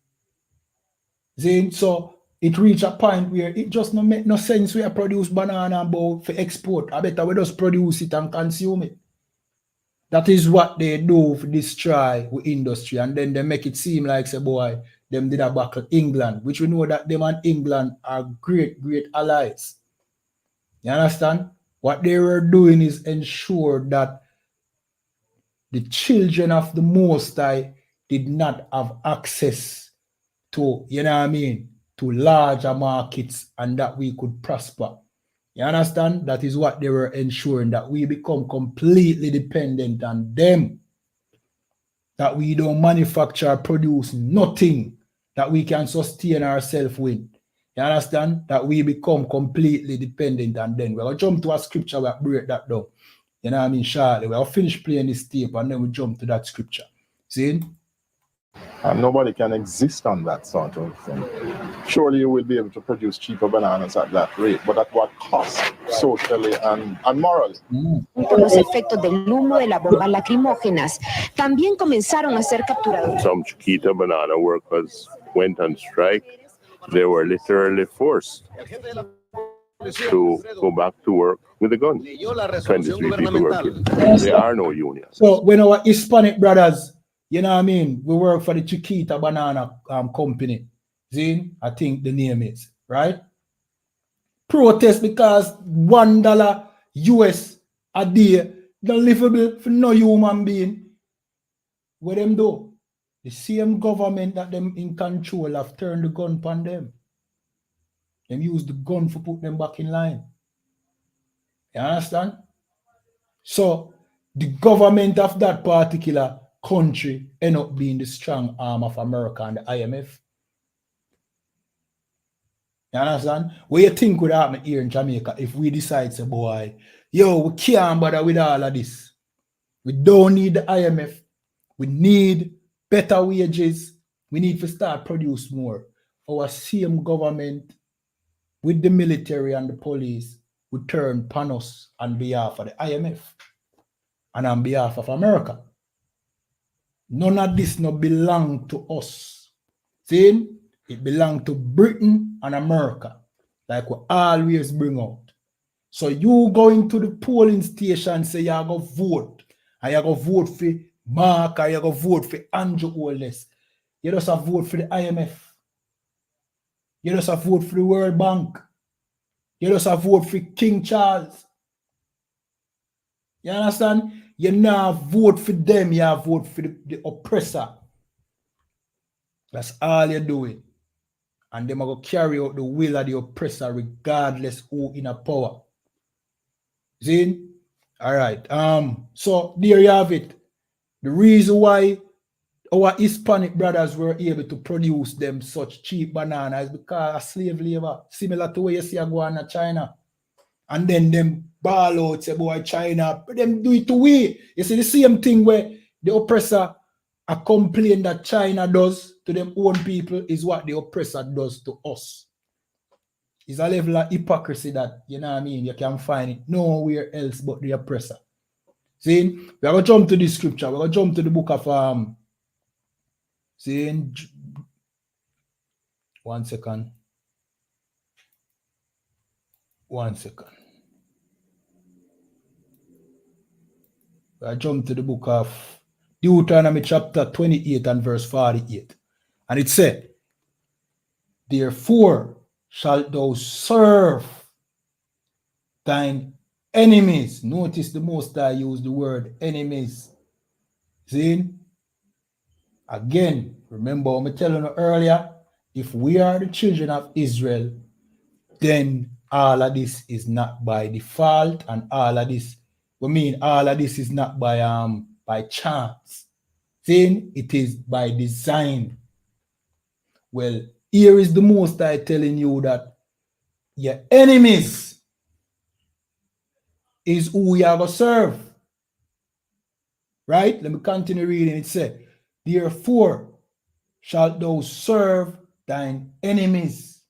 Then, so it reached a point where it just don't make no sense we produce banana for export. I better we just produce it and consume it. That is what they do to destroy the industry, and then they make it seem like, say, boy, them did a battle England, which we know that them and England are great, great allies. You understand? What they were doing is ensure that the children of the Most High did not have access to, you know what I mean, to larger markets, and that we could prosper. You understand? That is what they were ensuring, that we become completely dependent on them. That we don't manufacture or produce nothing that we can sustain ourselves with. You understand? That we become completely dependent on them. We'll jump to a scripture that break that down. You know what I mean? Shortly. We'll finish playing this tape and then we jump to that scripture. See? And nobody can exist on that sort of thing. Surely you will be able to produce cheaper bananas at that rate, but at what cost, socially and morally? Con los efectos del humo de las bombas lacrimógenas, también comenzaron a ser capturados. Some Chiquita banana workers went on strike. They were literally forced to go back to work with a gun. 23 people were killed. There are no unions. So when our Hispanic brothers, you know what I mean, we work for the Chiquita banana company. See, I think the name is, right? Protest because $1 US a day, not livable for no human being. What them do? The same government that them in control have turned the gun upon them. Them use the gun to put them back in line. You understand? So the government of that particular country end up being the strong arm of America and the IMF. You understand? What you think would happen here in Jamaica if we decide, say, boy, yo, we can't bother with all of this. We don't need the IMF. We need better wages. We need to start produce more. Our same government with the military and the police would turn upon us on behalf of the IMF and on behalf of America. None of this no belong to us. See? It belongs to Britain and America, like we always bring out. So you going to the polling station and say you are going to vote. And you are going to vote for Mark or you are going to vote for Andrew Holness. You just have to vote for the IMF. You just have to vote for the World Bank. You just have to vote for King Charles. You understand? You now vote for them. You have to vote for the oppressor. That's all you're doing. And them are going to carry out the will of the oppressor regardless who in a power. See? All right. So there you have it. The reason why our Hispanic brothers were able to produce them such cheap bananas is because of slave labor, similar to what you see go on in China. And then them ball out, say, boy, China, but them do it to we. You see the same thing where the oppressor a complain that China does to them own people is what the oppressor does to us. It's a level of hypocrisy that, you know what I mean, you can find it nowhere else but the oppressor. See, we're going to jump to the scripture. We're going to jump to the book of, see, 1 second. 1 second. I jump to the book of Deuteronomy chapter 28 and verse 48. And it said, therefore shalt thou serve thine enemies. Notice the most I use the word enemies. See? Again, remember what I telling you earlier, if we are the children of Israel, then all of this is not by default, and all of this, all of this is not by chance. Then it is by design. Well, here is the most I telling you that your enemies is who you are going to serve. Right? Let me continue reading. It said, therefore shalt thou serve thine enemies,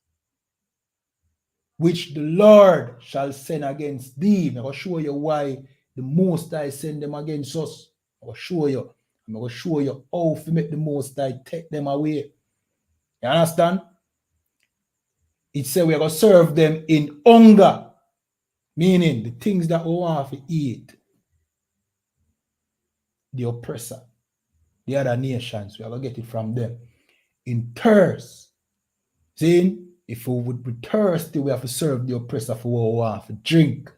which the Lord shall send against thee. I'm going to show you why the Most High send them against us. I'm going to show you. I'm going to show you how to make the Most High take them away. You understand? It said we are going to serve them in hunger, meaning the things that we want to eat. The oppressor, the other nations, we are going to get it from them. In thirst, saying if we would be thirsty, we have to serve the oppressor for what we want to drink.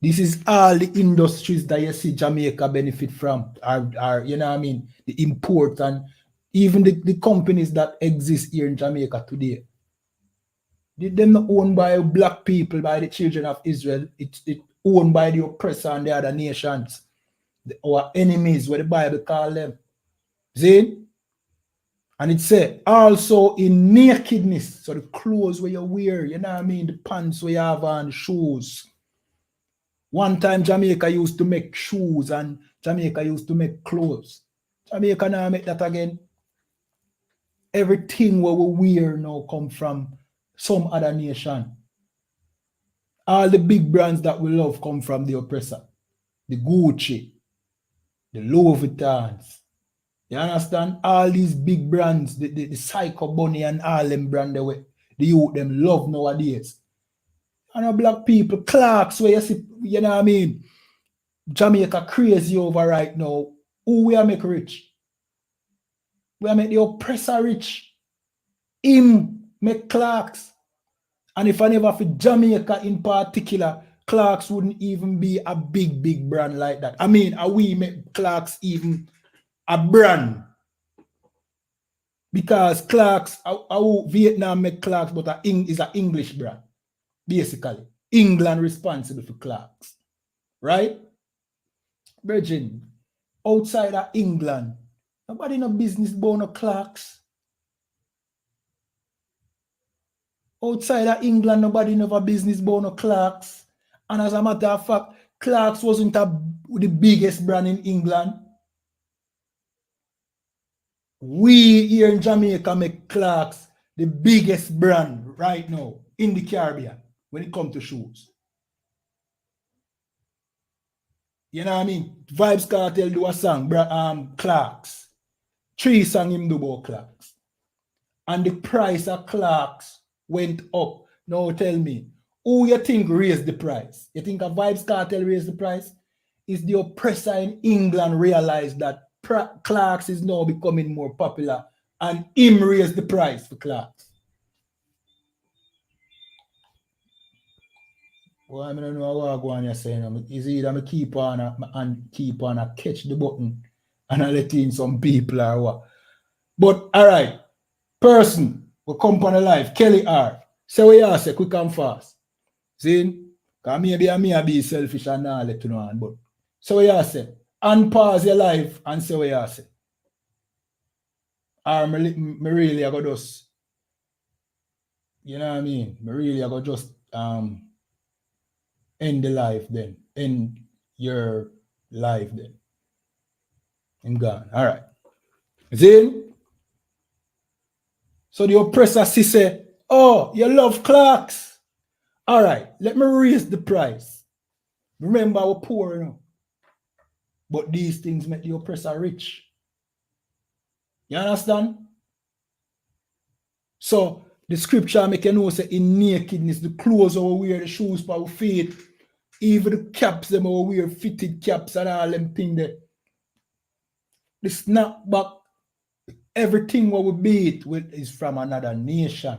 This is all the industries that you see Jamaica benefit from, are you know what I mean, the import and even the companies that exist here in Jamaica today. They're not owned by black people, by the children of Israel. It's owned by the oppressor and the other nations. Our enemies, what the Bible call them. See? And it said, also in nakedness, so the clothes where you wear, you know what I mean, the pants where you have on, shoes. One time Jamaica used to make shoes and Jamaica used to make clothes. Jamaica now make that again. Everything what we wear now come from some other nation. All the big brands that we love come from the oppressor. The Gucci, the Louis Vuittons. You understand? All these big brands, the Psycho Bunny and all them brands, the youth them love nowadays. And the black people, Clarks, where you see, you know what I mean? Jamaica crazy over right now. Who we are make rich? We are make the oppressor rich. Him make Clarks. And if I never for Jamaica in particular, Clarks wouldn't even be a big brand like that. I mean, are we make Clarks even a brand? Because Clarks, Vietnam make Clarks, but is an English brand. Basically. England responsible for Clarks. Right? Virgin, outside of England, nobody no business born no Clarks. Outside of England, nobody never business born no Clarks. And as a matter of fact, Clarks wasn't the biggest brand in England. We here in Jamaica make Clarks the biggest brand right now in the Caribbean when it comes to shoes. You know what I mean? Vibes Cartel do a song, Clarks. 3 songs him do about Clarks. And the price of Clarks went up. Now tell me, who you think raised the price? You think a Vibes Cartel raised the price? Is the oppressor in England realized that Clarks is now becoming more popular and him raised the price for Clarks? Well, I don't know what go on you're saying. Is either I keep on a catch the button and I let in some people or what. But all right, person will come on the live, Kelly R. Say what you say, quick and fast. See? Because maybe I be selfish and not let you know. But so what you say, unpause your life and say what you say. Or me really I go just, you know what I mean? Me really I go just end the life then. End your life then. I'm gone. All right. See? So the oppressor say, oh, you love Clarks. All right, let me raise the price. Remember, we're poor, you know. But these things make the oppressor rich. You understand? So the scripture make you know say in nakedness, the clothes our wear, the shoes for our feet, even the caps them our wear, fitted caps and all them things there. The snapback, everything what we beat with is from another nation.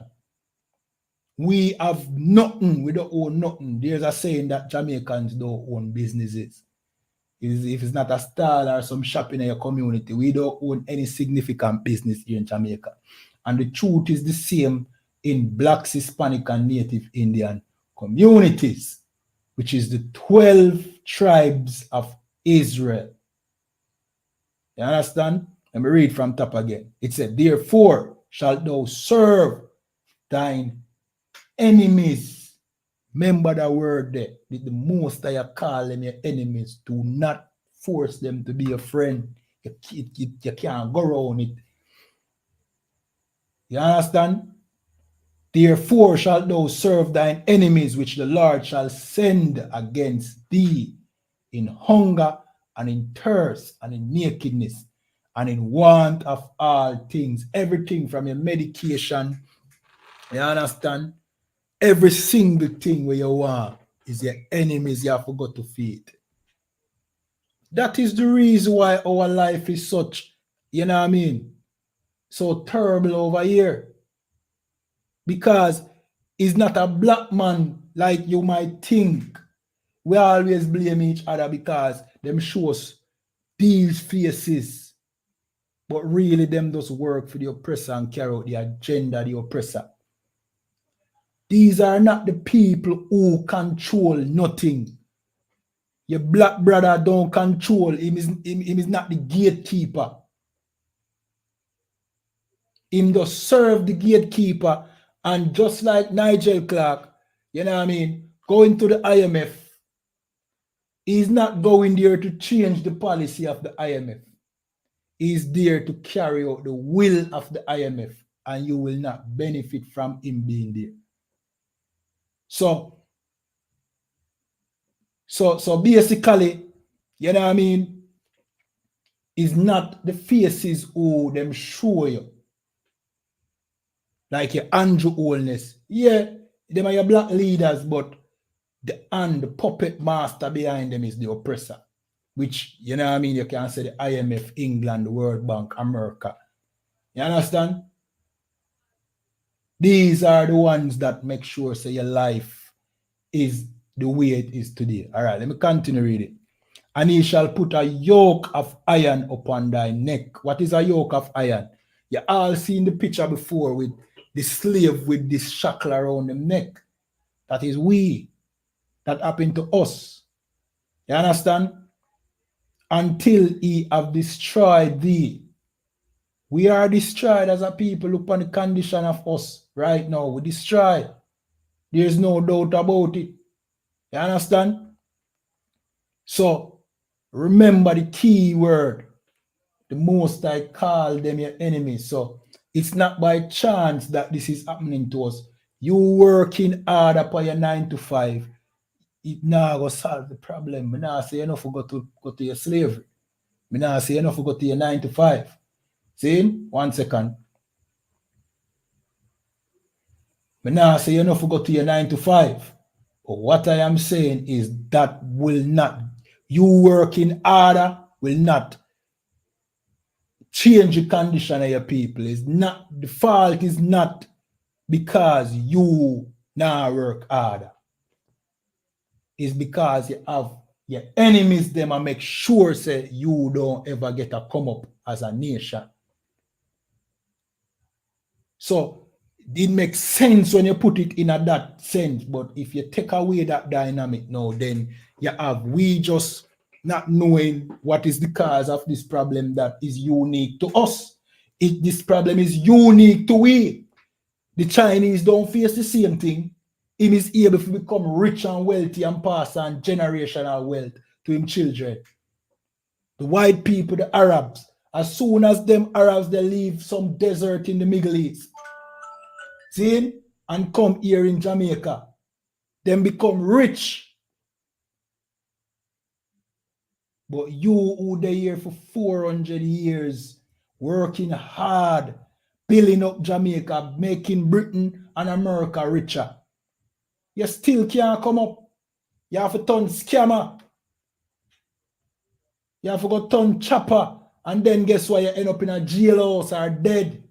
We have nothing, we don't own nothing. There's a saying that Jamaicans don't own businesses. If it's not a stall or some shop in your community, we don't own any significant business here in Jamaica. And the truth is the same in Black, Hispanic, and Native Indian communities, which is the 12 tribes of Israel. You understand? Let me read from top again. It said, therefore shalt thou serve thine enemies. Remember that word there. The most I call them your enemies. Do not force them to be your friend. You can't go around it. You understand? Therefore shalt thou serve thine enemies, which the Lord shall send against thee in hunger and in thirst and in nakedness and in want of all things. Everything from your medication. You understand? Every single thing where you want is your enemies you have forgot to feed. That is the reason why our life is such, you know what I mean, so terrible over here. Because it's not a black man like you might think. We always blame each other because them show us these faces. But really them just work for the oppressor and carry out the agenda of the oppressor. These are not the people who control nothing. Your black brother don't control. Him is not the gatekeeper. Him just serve the gatekeeper. And just like Nigel Clark, you know what I mean, going to the IMF, he's not going there to change the policy of the IMF. He's there to carry out the will of the IMF. And you will not benefit from him being there. So basically, you know what I mean, is not the faces who them show you. Like your Andrew Holness. Yeah, them are your black leaders, but the puppet master behind them is the oppressor. Which, you know what I mean, you can say the IMF, England, the World Bank, America. You understand? These are the ones that make sure say your life is the way it is today. All right, let me continue reading. And he shall put a yoke of iron upon thy neck. What is a yoke of iron? You all seen the picture before with the slave with this shackle around the neck. That is we. That happened to us. You understand? Until he have destroyed thee. We are destroyed as a people. Look upon the condition of us right now. We destroyed. There's no doubt about it. You understand? So, remember the key word. The most I call them your enemies. So, it's not by chance that this is happening to us. You working hard upon your 9 to 5. It now go solve the problem. I now say enough go to your slavery. I now say enough go to your 9 to 5. See? 1 second. I now say enough go to your 9 to 5. But what I am saying is that will not, you working harder will not change the condition of your people. It's not, the fault is not because you now work harder. It's because you have your enemies them and make sure say you don't ever get a come up as a nation. So it makes sense when you put it in that sense, but if you take away that dynamic now, then you have we just not knowing what is the cause of this problem that is unique to us. This problem is unique to we. The Chinese don't face the same thing. He is able to become rich and wealthy and pass on generational wealth to his children. The white people, the Arabs, as soon as them Arabs, they leave some desert in the Middle East, see, and come here in Jamaica, them become rich. But you who they here for 400 years, working hard, building up Jamaica, making Britain and America richer, you still can't come up. You have to turn scammer. You have to go turn chopper. And then guess what? You end up in a jailhouse or dead.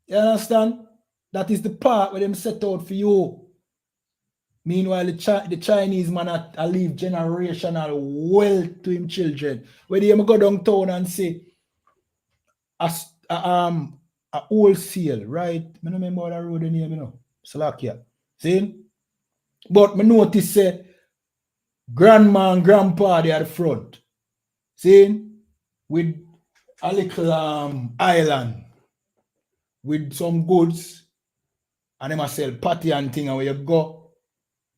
You understand? That is the part where them set out for you. Meanwhile, the Chinese man I leave generational wealth to him children. Where they go downtown and say, a wholesale, right? I don't remember what I wrote the name, you know. Slovakia. See? But I notice say grandma and grandpa they at the front. See? With a little island with some goods, and they must sell patty and thing, and when you go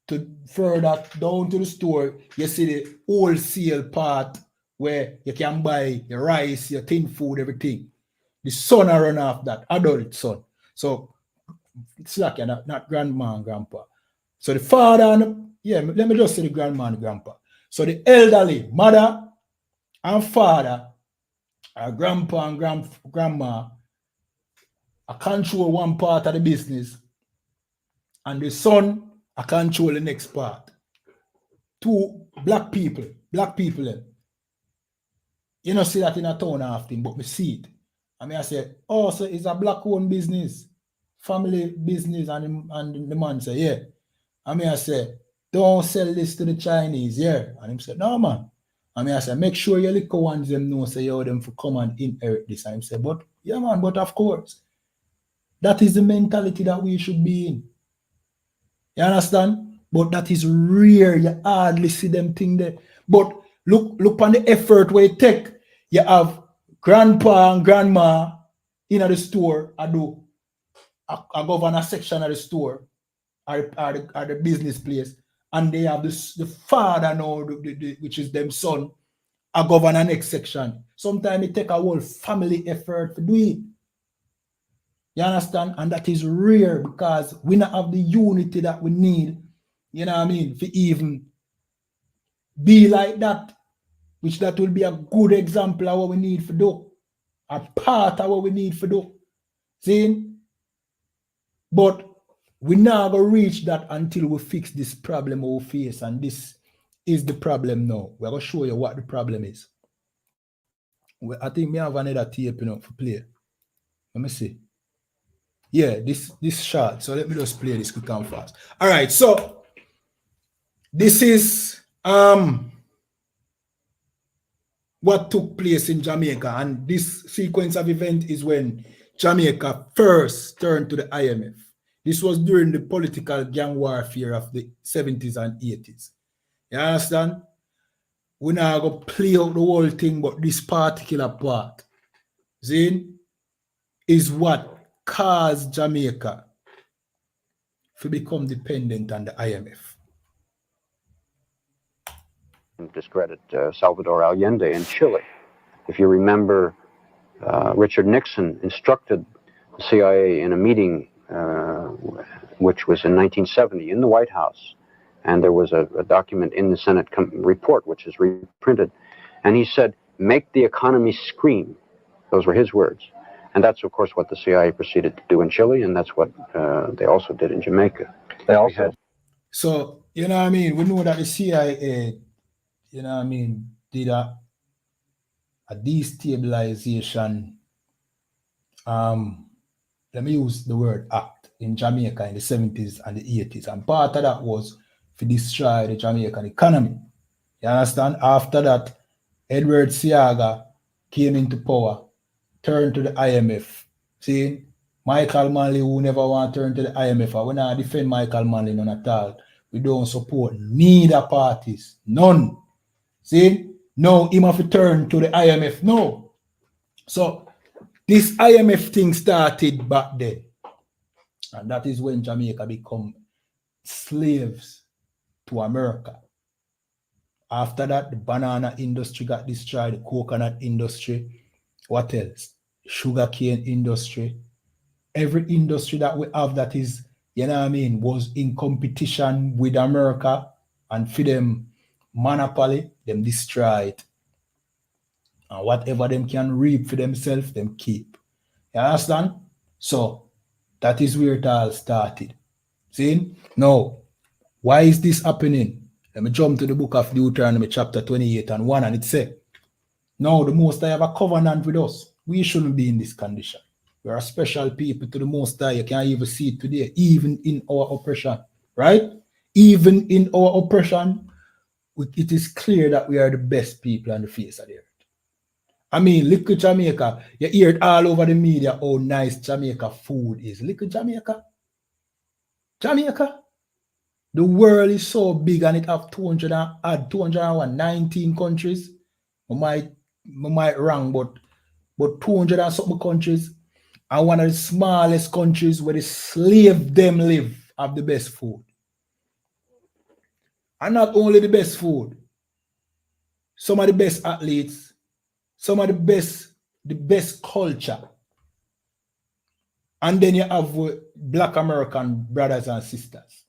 to further down to the store, you see the wholesale part where you can buy your rice, your tin food, everything. The son are run off that, adult son. So it's like not grandma and grandpa. So the father and, yeah, let me just say the grandma and grandpa. So the elderly, mother and father, grandpa and grandma, I control one part of the business, and the son, I control the next part. Two black people. You know, see that in a town often, but me see it. I mean, I say, oh, so it's a black-owned business, family business, and the man say, yeah. I mean, I say, don't sell this to the Chinese, yeah. And him say, no, man. I mean, I say, make sure your little ones them know, say, you them for come and inherit this. And him say, but, yeah, man, but of course. That is the mentality that we should be in. You understand? But that is rare. You hardly see them thing there. But look on the effort where you take. You have grandpa and grandma in the store. I go on a section of the store or the business place. And they have the father now, which is them son. I go on the next section. Sometimes it take a whole family effort to do it. You understand? And that is rare because we not have the unity that we need, you know what I mean, to even be like that, which that will be a good example of what we need to do, a part of what we need to do. See? But we not going to reach that until we fix this problem we face, and this is the problem now. We're going to show you what the problem is. I think we have another tape, you know, for play. Let me see. Yeah, this short. So let me just play this quick and fast. All right, so this is what took place in Jamaica, and this sequence of events is when Jamaica first turned to the IMF. This was during the political gang warfare of the 70s and 80s. You understand? We're not going to play out the whole thing, but this particular part, see, is what caused Jamaica to become dependent on the IMF. Discredit Salvador Allende in Chile. If you remember, Richard Nixon instructed the CIA in a meeting, which was in 1970 in the White House, and there was a document in the Senate report, which is reprinted, and he said, make the economy scream. Those were his words. And that's, of course, what the CIA proceeded to do in Chile, and that's what they also did in Jamaica. They also So, you know what I mean? We know that the CIA, you know what I mean, did a destabilization, let me use the word act, in Jamaica in the 70s and the 80s. And part of that was to destroy the Jamaican economy. You understand? After that, Edward Seaga came into power, turned to the IMF. See, Michael Manley, who never want to turn to the IMF, I will not defend Michael Manley none at all. We don't support neither parties, none. See, no, him have to turn to the IMF, no. So this IMF thing started back then, and that is when Jamaica become slaves to America. After that, the banana industry got destroyed, the coconut industry. What else? Sugarcane industry. Every industry that we have that is, you know what I mean, was in competition with America, and for them monopoly, them destroy it. And whatever them can reap for themselves, them keep. You understand? So that is where it all started. See? Now, why is this happening? Let me jump to the book of Deuteronomy chapter 28 and 1, and it says, now the Most High have a covenant with us. We shouldn't be in this condition. We are special people to the Most High. You can't even see it today, even in our oppression, right? Even in our oppression, it is clear that we are the best people on the face of the earth. I mean, look at Jamaica. You hear it all over the media how nice Jamaica food is. Look at Jamaica. Jamaica. The world is so big and it have 219 countries. I might wrong, but 200 and something countries. And one of the smallest countries where the slave them live have the best food. And not only the best food, some of the best athletes, some of the best culture. And then you have Black American brothers and sisters.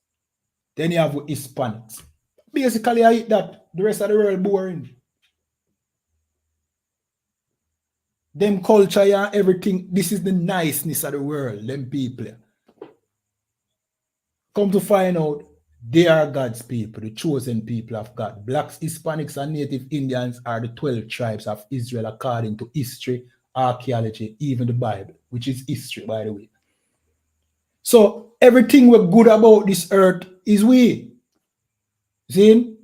Then you have Hispanics. Basically, I eat that. The rest of the world boring. Them culture and everything. This is the niceness of the world. Them people. Come to find out, they are God's people, the chosen people of God. Blacks, Hispanics, and Native Indians are the 12 tribes of Israel according to history, archaeology, even the Bible, which is history, by the way. So everything we're good about this earth is we. See?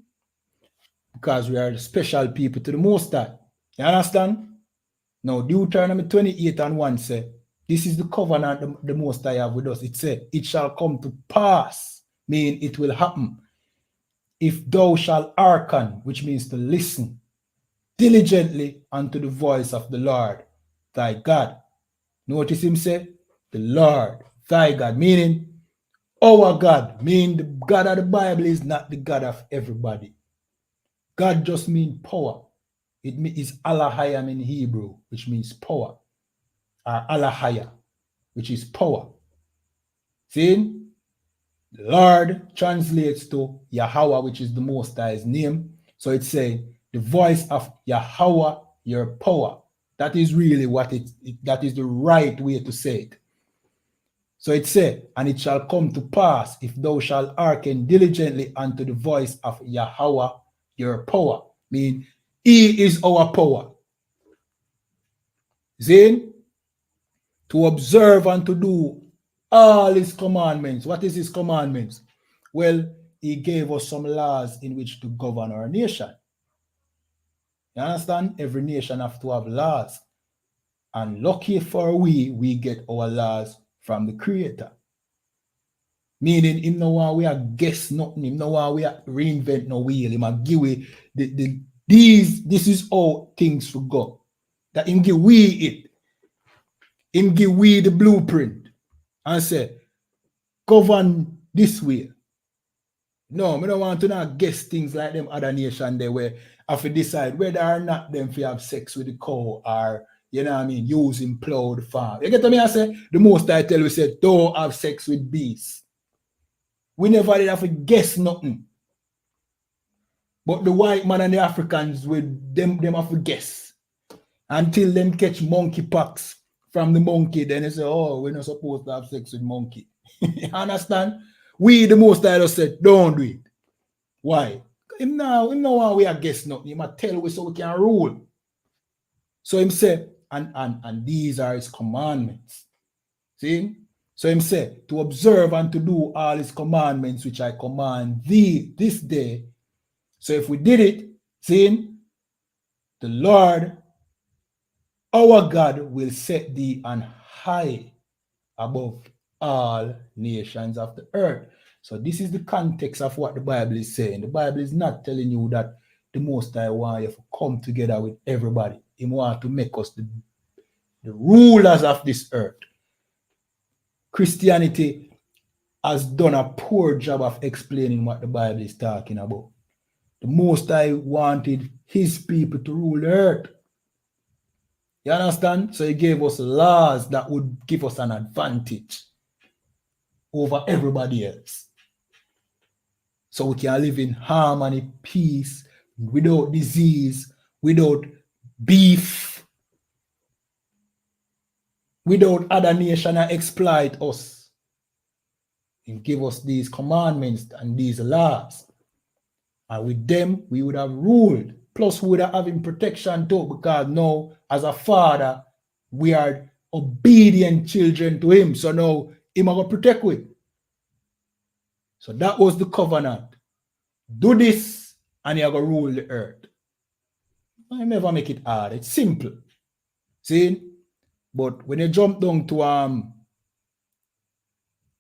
Because we are the special people to the Most High. You understand? Now, Deuteronomy 28 and 1 say, this is the covenant the Most High have with us. It said, it shall come to pass, meaning it will happen, if thou shalt hearken, which means to listen diligently unto the voice of the Lord, thy God. Notice him say, the Lord, thy God, meaning our God, meaning the God of the Bible is not the God of everybody. God just means power. It is Alahayam in Hebrew, which means power. Or Alahaya, which is power. See? The Lord translates to Yahweh, which is the Most High's name. So it's saying the voice of Yahweh, your power. That is really what that is the right way to say it. So it said, and it shall come to pass if thou shalt hearken diligently unto the voice of Yahweh, your power. Mean he is our power. Then to observe and to do all his commandments. What is his commandments? Well, he gave us some laws in which to govern our nation. You understand? Every nation have to have laws. And lucky for we get our laws from the Creator. Meaning, him no one we are guess nothing, him no one we are reinvent no wheel, him a give we this is how things will go. That him give we it. Him give we the blueprint and say, govern this way. No, I don't want to not guess things like them other nation there where I have to decide whether or not them fi have sex with the cow or, you know what I mean, using plow the farm. You get to me? I say, the most I tell you say, don't have sex with beasts. We never did have to guess nothing. But the white man and the Africans, with them have to guess. Until them catch monkeypox from the monkey, then they say, oh, we're not supposed to have sex with monkey. You understand? We, the Most High, just said, don't do it. Why? Him now we are guess nothing. He might tell us so we can rule. So him say, and these are his commandments. See? So him say, to observe and to do all his commandments which I command thee this day. So if we did it, see, the Lord, our God, will set thee on high above all nations of the earth. So this is the context of what the Bible is saying. The Bible is not telling you that the Most High want you to come together with everybody. He wants to make us the rulers of this earth. Christianity has done a poor job of explaining what the Bible is talking about. The Most High wanted his people to rule the earth. You understand? So he gave us laws that would give us an advantage over everybody else. So we can live in harmony, peace, without disease, without beef, without other nations exploit us. He give us these commandments and these laws. And with them, we would have ruled. Plus, we would have having protection too, because now, as a father, we are obedient children to him. So now, him are going to protect we. So that was the covenant. Do this, and you're going to rule the earth. I never make it hard. It's simple. See? But when you jump down to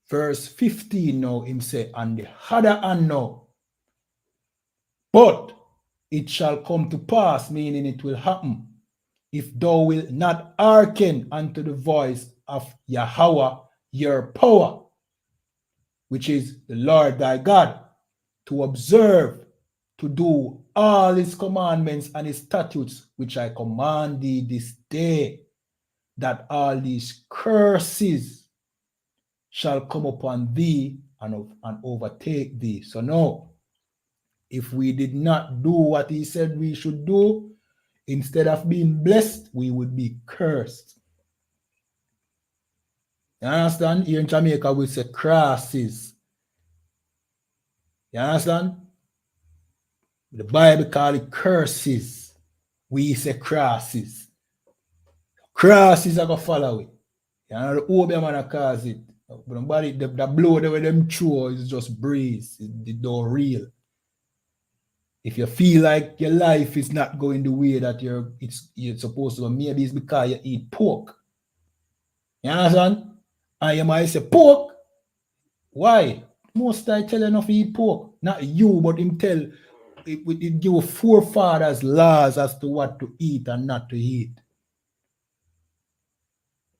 verse 15 now, him say, and the other hand now, but it shall come to pass, meaning it will happen, if thou wilt not hearken unto the voice of Yahweh, your power, which is the Lord thy God, to observe, to do all his commandments and his statutes, which I command thee this day, that all these curses shall come upon thee and overtake thee. So now, if we did not do what he said we should do, instead of being blessed, we would be cursed. You understand? Here in Jamaica, we say crosses. You understand? The Bible call it curses. We say crosses. Crosses are going to follow it. You know, the obeah man cause it. But the blow that with them throw is just breeze. It's not real. If you feel like your life is not going the way that you're supposed to, maybe it's because you eat pork. You understand? And you might say, pork? Why? Most I tell you not to eat pork. Not you, but him tell, it give forefathers laws as to what to eat and not to eat.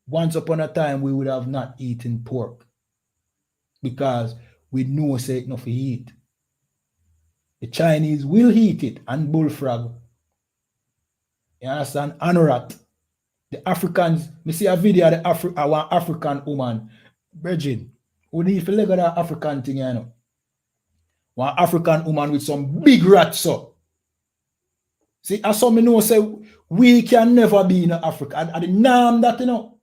Once upon a time, we would have not eaten pork because we know say it not to eat. The Chinese will eat it, and bullfrog. You understand? And rat. The Africans, me see a video of one African woman, virgin, who need to leg of that African thing, you know. One African woman with some big rats, so. See, as some know say, we can never be in Africa. And the norm that, you know,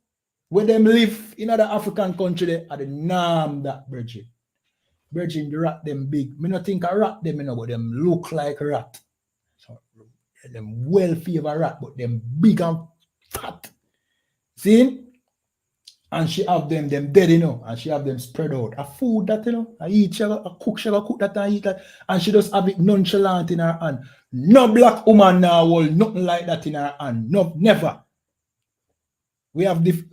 where them live in other African country, they are the norm that, virgin. Virgin, the rat them big. Me not think a rat them, you know, but them look like a rat. So, them wealthy of a rat, but them big and fat. See? And she have them dead, you know, and she have them spread out. A food that, you know, I eat, she cook that and eat that, and she just have it nonchalant in her hand. No black woman now will nothing like that in her hand. No, never. We have the,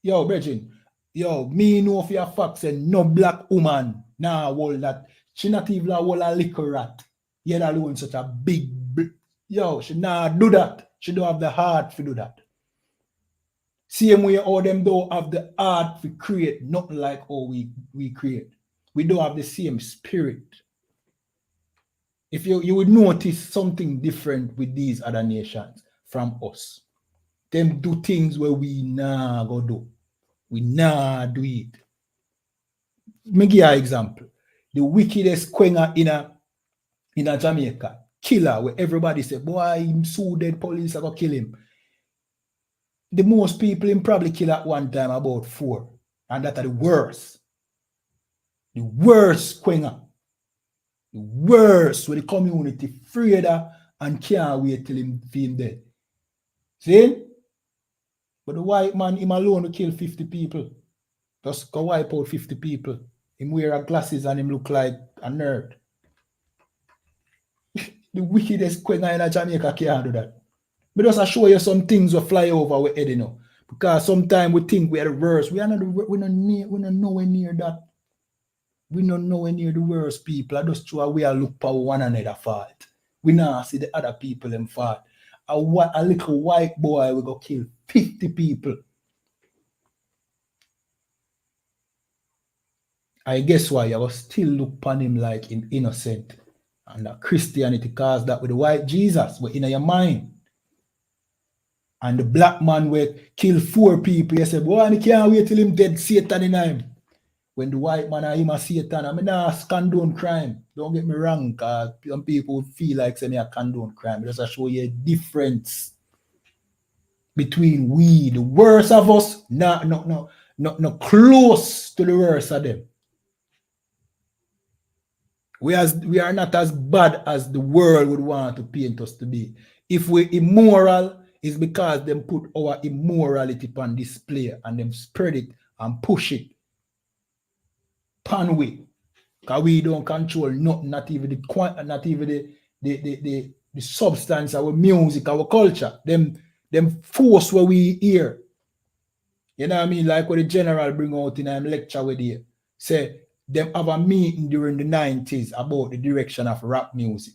yo, Virgin, yo, me know for your fact, say no black woman now will that. She not even a liquor rat. Yet alone such a big, yo, she not do that. She don't have the heart to do that. Same way all them don't have the art to create, nothing like how we create. We don't have the same spirit. If you would notice something different with these other nations from us. Them do things where we nah go do. We nah do it. Me give you an example. The wickedest quenga in a Jamaica, killer, where everybody say, boy, him so dead, police are gonna kill him. The most people him probably kill at one time about 4. And that are the worst. The worst Quenga. The worst where the community afraid of and can't wait till him feel dead. See? But the white man, him alone will kill 50 people. Just go wipe out 50 people. Him wear glasses and him look like a nerd. The wickedest Quenga in Jamaica can't do that. But just show you some things will fly over our head, you know. Because sometimes we think we are the worst. We are not we're not nowhere near that. We not nowhere near the worst people. I just show we are look for one another fault. We not see the other people in fault. A little white boy will go kill 50 people. I guess why I was still look upon him like him innocent. And that Christianity caused that with the white Jesus, but in your mind. And the black man will kill 4 people. You say, boy, I can't wait till him dead, Satan in him. When the white man and him a Satan, I mean, not condone crime. Don't get me wrong, because some people feel like saying I condone crime. Just to show you a difference between we, the worst of us, not close to the worst of them. We are not as bad as the world would want to paint us to be. If we're immoral, it's because them put our immorality on display and them spread it and push it pan we. Because we don't control nothing, not even the substance, our music, our culture. Them force what we hear. You know what I mean? Like what the general bring out in a lecture with you. Say, them have a meeting during the 90s about the direction of rap music.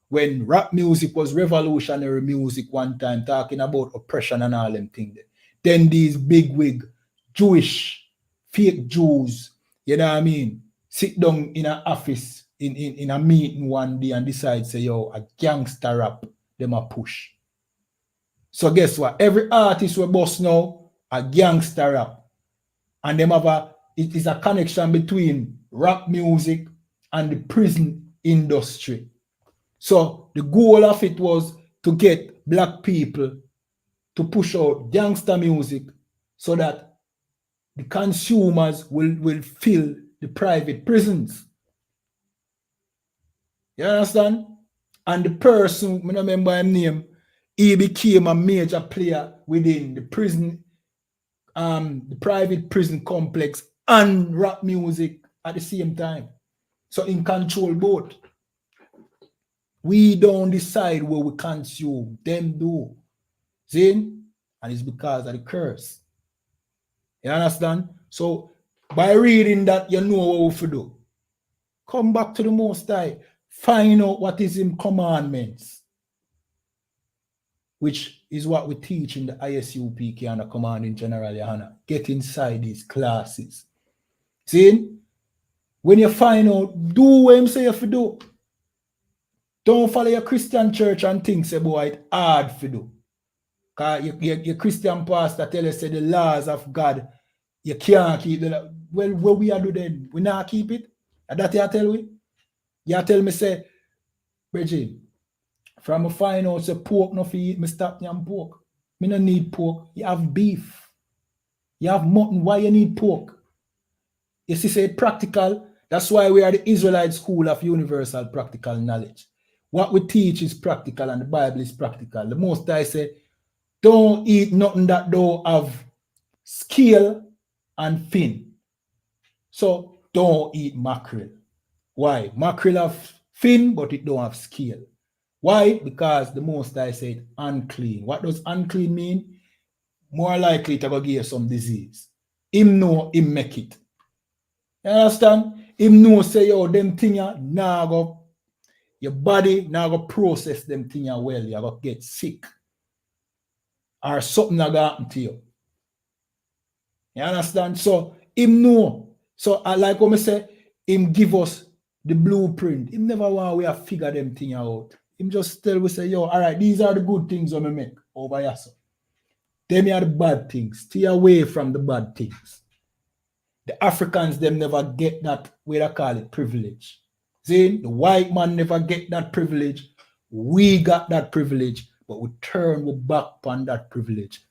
When rap music was revolutionary music one time, talking about oppression and all them things. Then these bigwig Jewish, fake Jews, you know what I mean, sit down in an office in a meeting one day and decide, say, yo, a gangster rap, them a push. So guess what? Every artist we boss now, a gangster rap. And them have it is a connection between rap music and the prison industry. So the goal of it was to get black people to push out gangster music so that the consumers will fill the private prisons. You understand? And the person, I don't remember his name, he became a major player within the prison, the private prison complex and rap music at the same time. So in control both. We don't decide what we consume, them do. See? And it's because of the curse. You understand? So by reading that, you know what we have to do. Come back to the Most High. Find out what is in commandments. Which is what we teach in the I.S.U.P.K and the command in General YAHANNA. Get inside these classes. See? When you find out, do what him say you have to do. Don't follow your Christian church and think, say, boy, it's hard to do. Because your Christian pastor tell us, say, the laws of God, you can't keep the. Well, what we are do then? We not keep it? And that you tell me? You tell me, say, Bridget, from a find out, say, pork no feed, me stop yam pork. Me no need pork. You have beef. You have mutton. Why you need pork? You see, say, practical. That's why we are the Israelite School of Universal Practical Knowledge. What we teach is practical and the Bible is practical. The Most I say, don't eat nothing that don't have scale and fin. So don't eat mackerel. Why? Mackerel have fin, but it don't have scale. Why? Because the Most I said unclean. What does unclean mean? More likely to go give you some disease. Him know, him make it. You understand? Him know say, yo, them thing nah go. Your body now go process them things well. You go get sick. Or something that happen to you. You understand? So him know. So I like what I say, him give us the blueprint. Him never want we have figure them things out. Him just tell we say, yo, all right, these are the good things I'm make over here. So them are the bad things. Stay away from the bad things. The Africans, them never get that, what I call it, privilege. See, the white man never get that privilege. We got that privilege, but we turn we back on that privilege.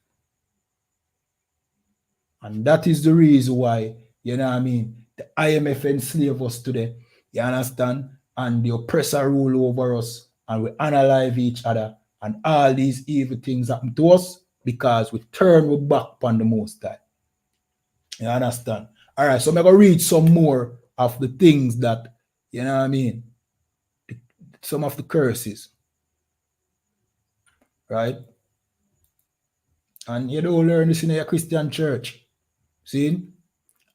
And that is the reason why, you know what I mean, the IMF enslave us today. You understand? And the oppressor rule over us, and we analyze each other, and all these evil things happen to us because we turn our back upon the Most High. You understand? All right, so I'm going to read some more of the things that, you know what I mean, some of the curses, right? And you don't learn this in a Christian church. See?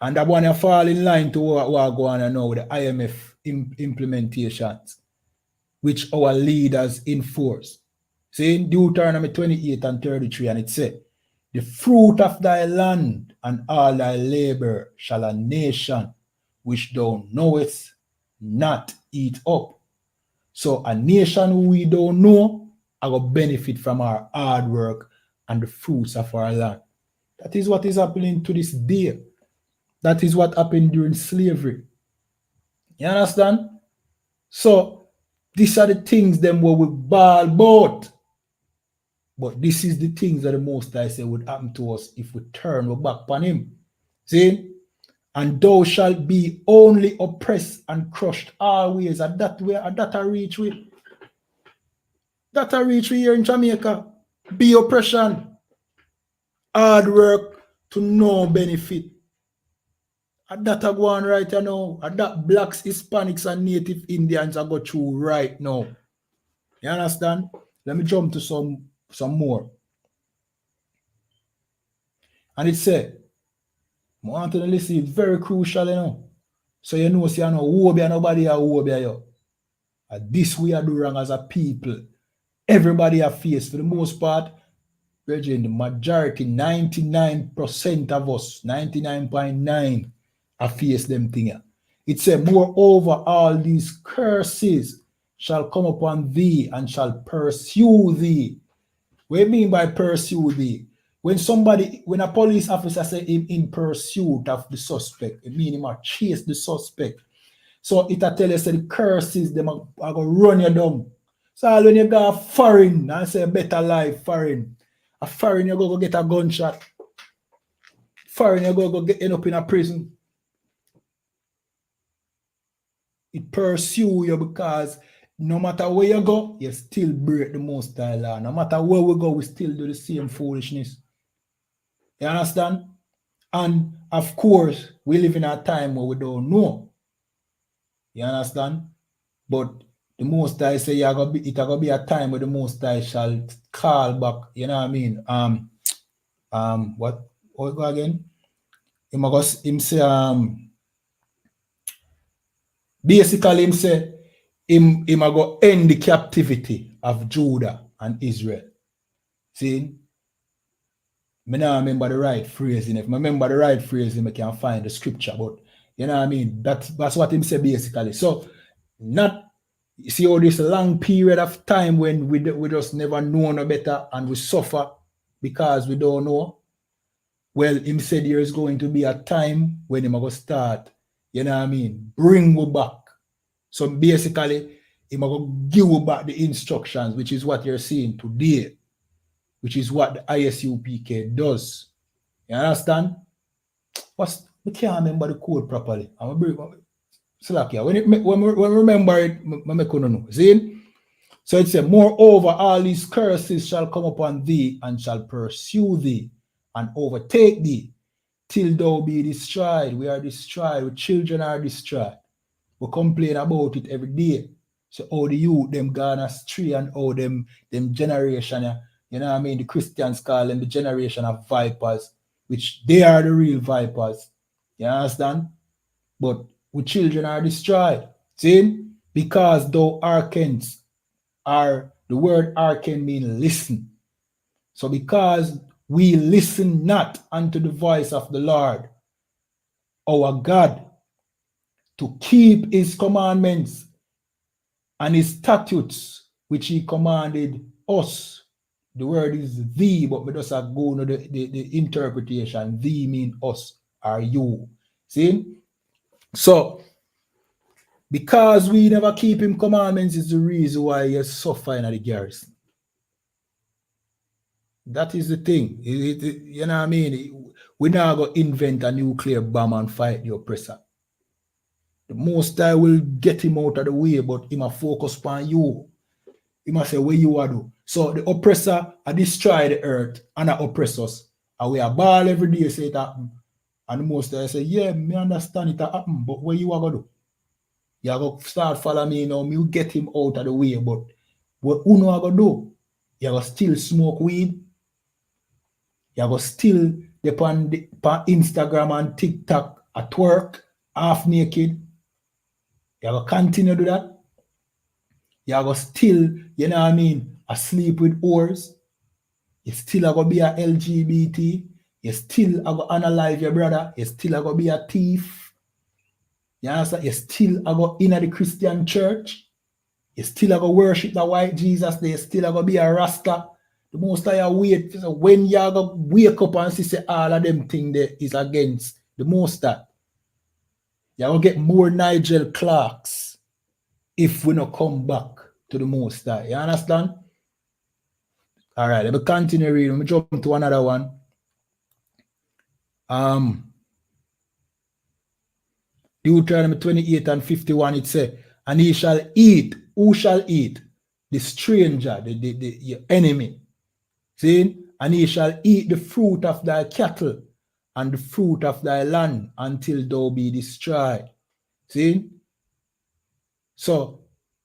And that one you fall in line to what go on now with the IMF implementations, which our leaders enforce. See in Deuteronomy 28 and 33, and it said, the fruit of thy land and all thy labor shall a nation which thou knowest not eat up. So a nation we don't know will benefit from our hard work and the fruits of our land. That is what is happening to this day. That is what happened during slavery. You understand? So these are the things them where we ball about. But this is the things that the Most High say would happen to us if we turn our back upon him. See? And thou shalt be only oppressed and crushed always. And that way, and that I reach with. That I reach with here in Jamaica. Be oppression. Hard work to no benefit. And that I go on right now. And that blacks, Hispanics, and Native Indians are go through right now. You understand? Let me jump to some more. And it said, I want to listen, it's very crucial, you know. So you know, see, you know, nobody you. And this we are doing wrong as a people. Everybody have faced, for the most part, Virgin, the majority, 99% of us, 99.9, have faced them things. It said, moreover, all these curses shall come upon thee and shall pursue thee. What do you mean by pursue thee? When a police officer say in pursuit of the suspect, it means he must chase the suspect. So it tell you say the curses, them are going to run you down. So when you go foreign, I say better life foreign. A foreign, you go get a gunshot. Foreign, you go end up in a prison. It pursue you because no matter where you go, you still break the Most High law. No matter where we go, we still do the same foolishness. You understand? And of course, we live in a time where we don't know. You understand? But the Most High say it's going to be a time where the Most High shall call back. You know what I mean? What go again? Him say basically him say him go end the captivity of Judah and Israel. See? I don't remember the right phrasing. If I remember the right phrasing, I can find the scripture. But you know what I mean? That's what him say basically. So not see all this long period of time when we just never know no better and we suffer because we don't know. Well, him said there is going to be a time when him going to start, you know what I mean, bring we back. So basically, him going to give you back the instructions, which is what you're seeing today, which is what the I.S.U.P.K does. You understand? I can't remember the code properly. I'm going to slack here. When we remember it, I make know. See? So it says, moreover, all these curses shall come upon thee and shall pursue thee and overtake thee till thou be destroyed. We are destroyed. Our children are destroyed. We complain about it every day. So all the youth, them gone astray and all them generation, you know what I mean? The Christians call them the generation of vipers, which they are the real vipers. You understand? But we children are destroyed. See? Because thou hearkens, the word hearken means listen. So because we listen not unto the voice of the Lord, our God, to keep his commandments and his statutes, which he commanded us. The word is thee, but we just go to the interpretation. Thee mean us, or you. See? So, because we never keep him commandments is the reason why you suffer in the garrison. That is the thing. You know what I mean? We're not going to invent a nuclear bomb and fight the oppressor. The Most High will get him out of the way, but he must focus on you. He must say, where you are do. So the oppressor destroy the earth and oppress us. And we are ball every day say it happen. And the Most High say, yeah, me understand it happen, but what you are going to do? You are going to start following me now. Me will get him out of the way, but what you are going to do? You are going to still smoke weed. You are going to still depend on Instagram and TikTok at work, half naked. You are going to continue to do that. You are going to still, you know what I mean, asleep with whores. You still are going to be a LGBT. You still are going to analyze your brother. You still are going to be a thief. You understand? You still are going in the Christian church. You still are going to worship the white Jesus. You still are going to be a Rasta. The Most High wait. So when you are going to wake up and see say all of them things there is against the Most High, you are going to get more Nigel Clarks if we not come back to the Most High. You understand? All right, let me continue reading. Let me jump to another one. Deuteronomy 28 and 51, it says, and he shall eat. Who shall eat? The stranger, your enemy. See? And he shall eat the fruit of thy cattle and the fruit of thy land until thou be destroyed. See? So,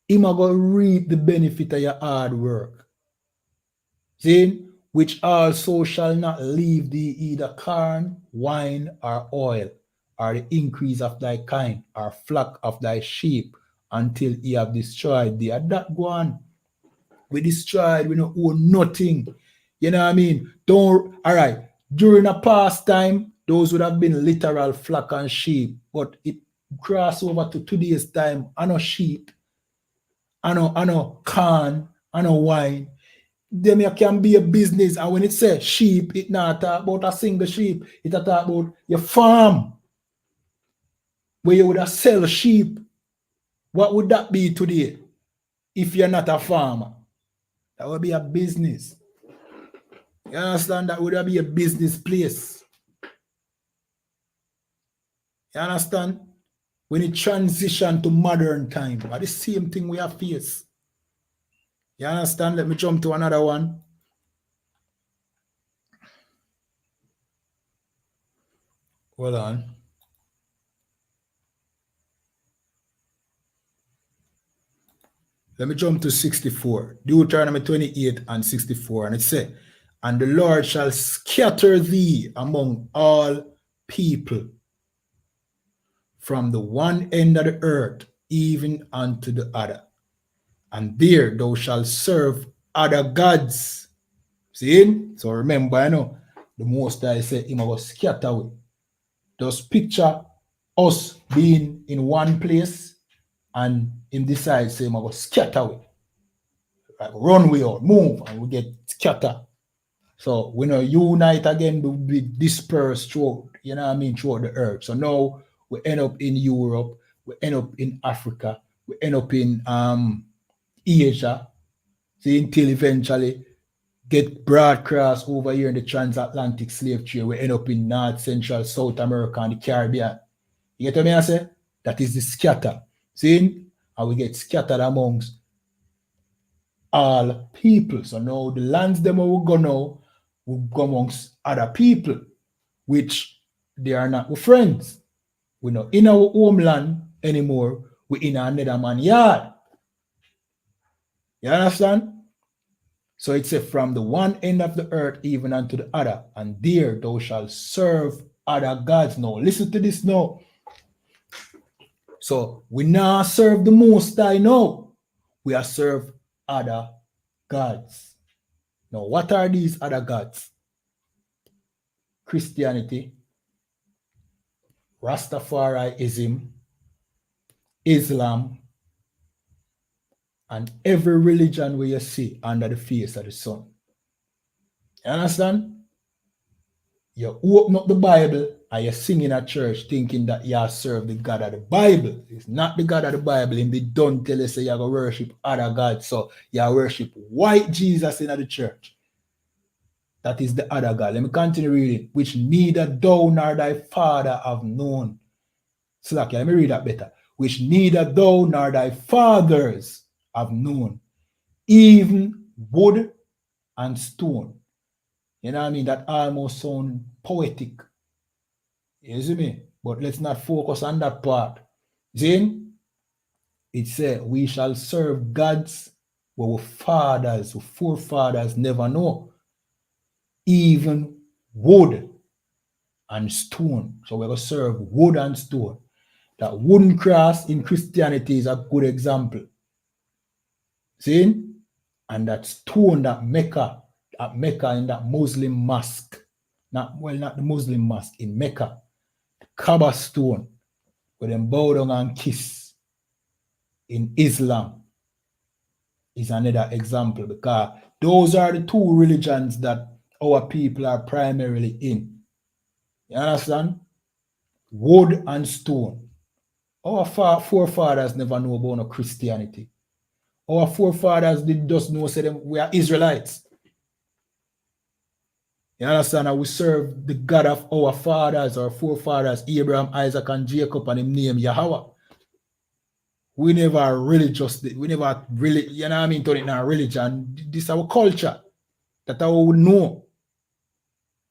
he might go reap the benefit of your hard work. See? Which also shall not leave thee either corn, wine, or oil, or the increase of thy kind, or flock of thy sheep, until he have destroyed thee. And that go on. We destroyed, we don't own nothing. You know what I mean? All right. During a past time, those would have been literal flock and sheep, but it crossed over to today's time. I know sheep, I know corn, I know wine. Then you can be a business, and when it says sheep, it not talk about a single sheep. It talk about your farm where you would have sell sheep. What would that be today if you're not a farmer? That would be a business. You understand? That would be a business place. You understand? When it transition to modern time, but the same thing we have faced. You understand? Let me jump to another one. Hold on. Let me jump to 64. Deuteronomy 28 and 64. And it says, and the Lord shall scatter thee among all people from the one end of the earth even unto the other. And there thou shalt serve other gods. See? So remember, I know the Most High said he must scatter away. Just picture us being in one place and him decide say he must scatter away. Like run we all, move, and we get scatter. So we know unite again, we be dispersed throughout, you know what I mean, throughout the earth. So now we end up in Europe, we end up in Africa, we end up in Asia, see, until eventually get broadcast over here in the transatlantic slave trade, we end up in North, Central, South America, and the Caribbean. You get what I say? That is the scatter. See? And we get scattered amongst all people. So now the lands them we go now, we go amongst other people, which they are not with friends. We're not in our homeland anymore. We're in another man's yard. You understand? So it says, from the one end of the earth even unto the other, and there thou shalt serve other gods. Now, listen to this now. So we now serve the Most High now. We are serve other gods. Now, what are these other gods? Christianity, Rastafarianism, Islam, and every religion where you see under the face of the sun. You understand? You open up the Bible and you sing in a church thinking that you serve the God of the Bible. It's not the God of the Bible. And they don't tell you say you go worship other gods. So you worship white Jesus in the church. That is the other God. Let me continue reading. Which neither thou nor thy father have known. Slack, let me read that better. Which neither thou nor thy fathers have known. Even wood and stone. You know what I mean? That almost sounds poetic. You see me? But let's not focus on that part. Then it said, we shall serve gods where our forefathers never know. Even wood and stone. So we're going to serve wood and stone. That wooden cross in Christianity is a good example. See? And that stone that Mecca in that Muslim mosque. Not the Muslim mosque, in Mecca. The Kaaba stone. Where them bow down and kiss in Islam is another example, because those are the two religions that our people are primarily in. You understand? Wood and stone. Our forefathers never know about no Christianity. Our forefathers did just know, say them, we are Israelites. You understand? And we serve the God of our fathers, our forefathers, Abraham, Isaac, and Jacob, and him name Yahweh. We never really you know what I mean, turn it into a religion. This is our culture. That's how we know.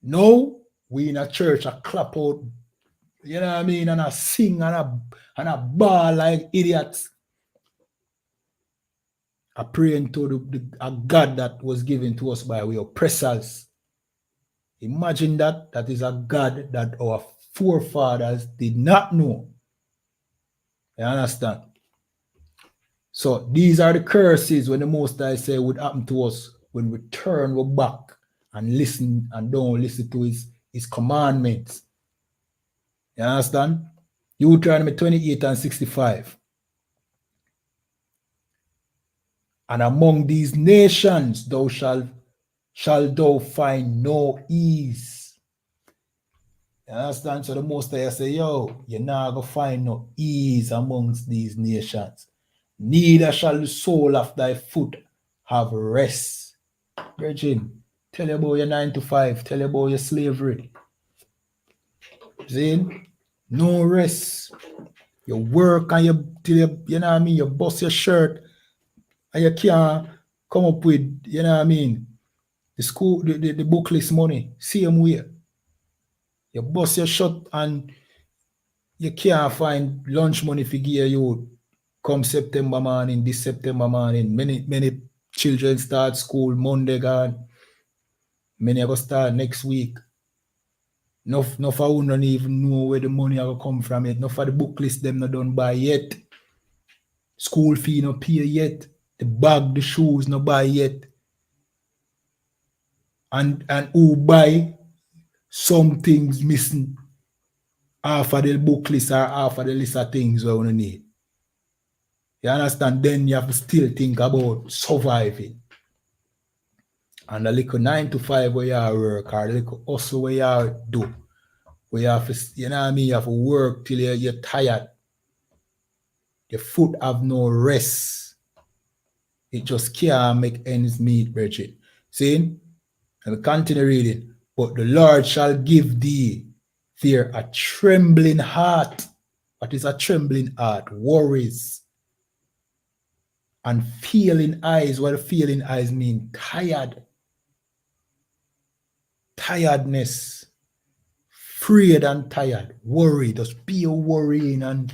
No, we in a church, a clap out, you know what I mean, and a sing and a bawl like idiots. A praying to a God that was given to us by our oppressors. Imagine that. That is a God that our forefathers did not know. You understand? So these are the curses when the Most High say would happen to us when we turn our back and listen and don't listen to his commandments. You understand? Deuteronomy 28 and 65. And among these nations thou shalt find no ease. You understand? So the Most High say, yo, you're not going to find no ease amongst these nations. Neither shall the sole of thy foot have rest. Virgin, tell you about your 9 to 5. Tell you about your slavery. See? No rest. You work and you know what I mean? You bust your shirt and you can't come up with, you know what I mean? The book list money. Same way. You bust your shirt and you can't find lunch money for give you come September morning, this September morning. Many children start school Monday gone. Many are going to start next week. Enough of you don't even know where the money will come from yet. Enough of the book list them not done buy yet. School fee no pay yet. The bag, the shoes no buy yet. And who buy, some things missing. Half of the book list or half of the list of things we want to need. You understand? Then you have to still think about surviving. And a little 9 to 5 where you work, or a little hustle where you do. Where you have to, you know what I mean? You have to work till you're tired. Your foot have no rest. It just can't make ends meet, Bridget. See? And we continue reading. But the Lord shall give thee fear a trembling heart. What is a trembling heart? Worries. And feeling eyes. What do feeling eyes mean? Tired. Tiredness. Afraid and tired. Worry. Just be worrying and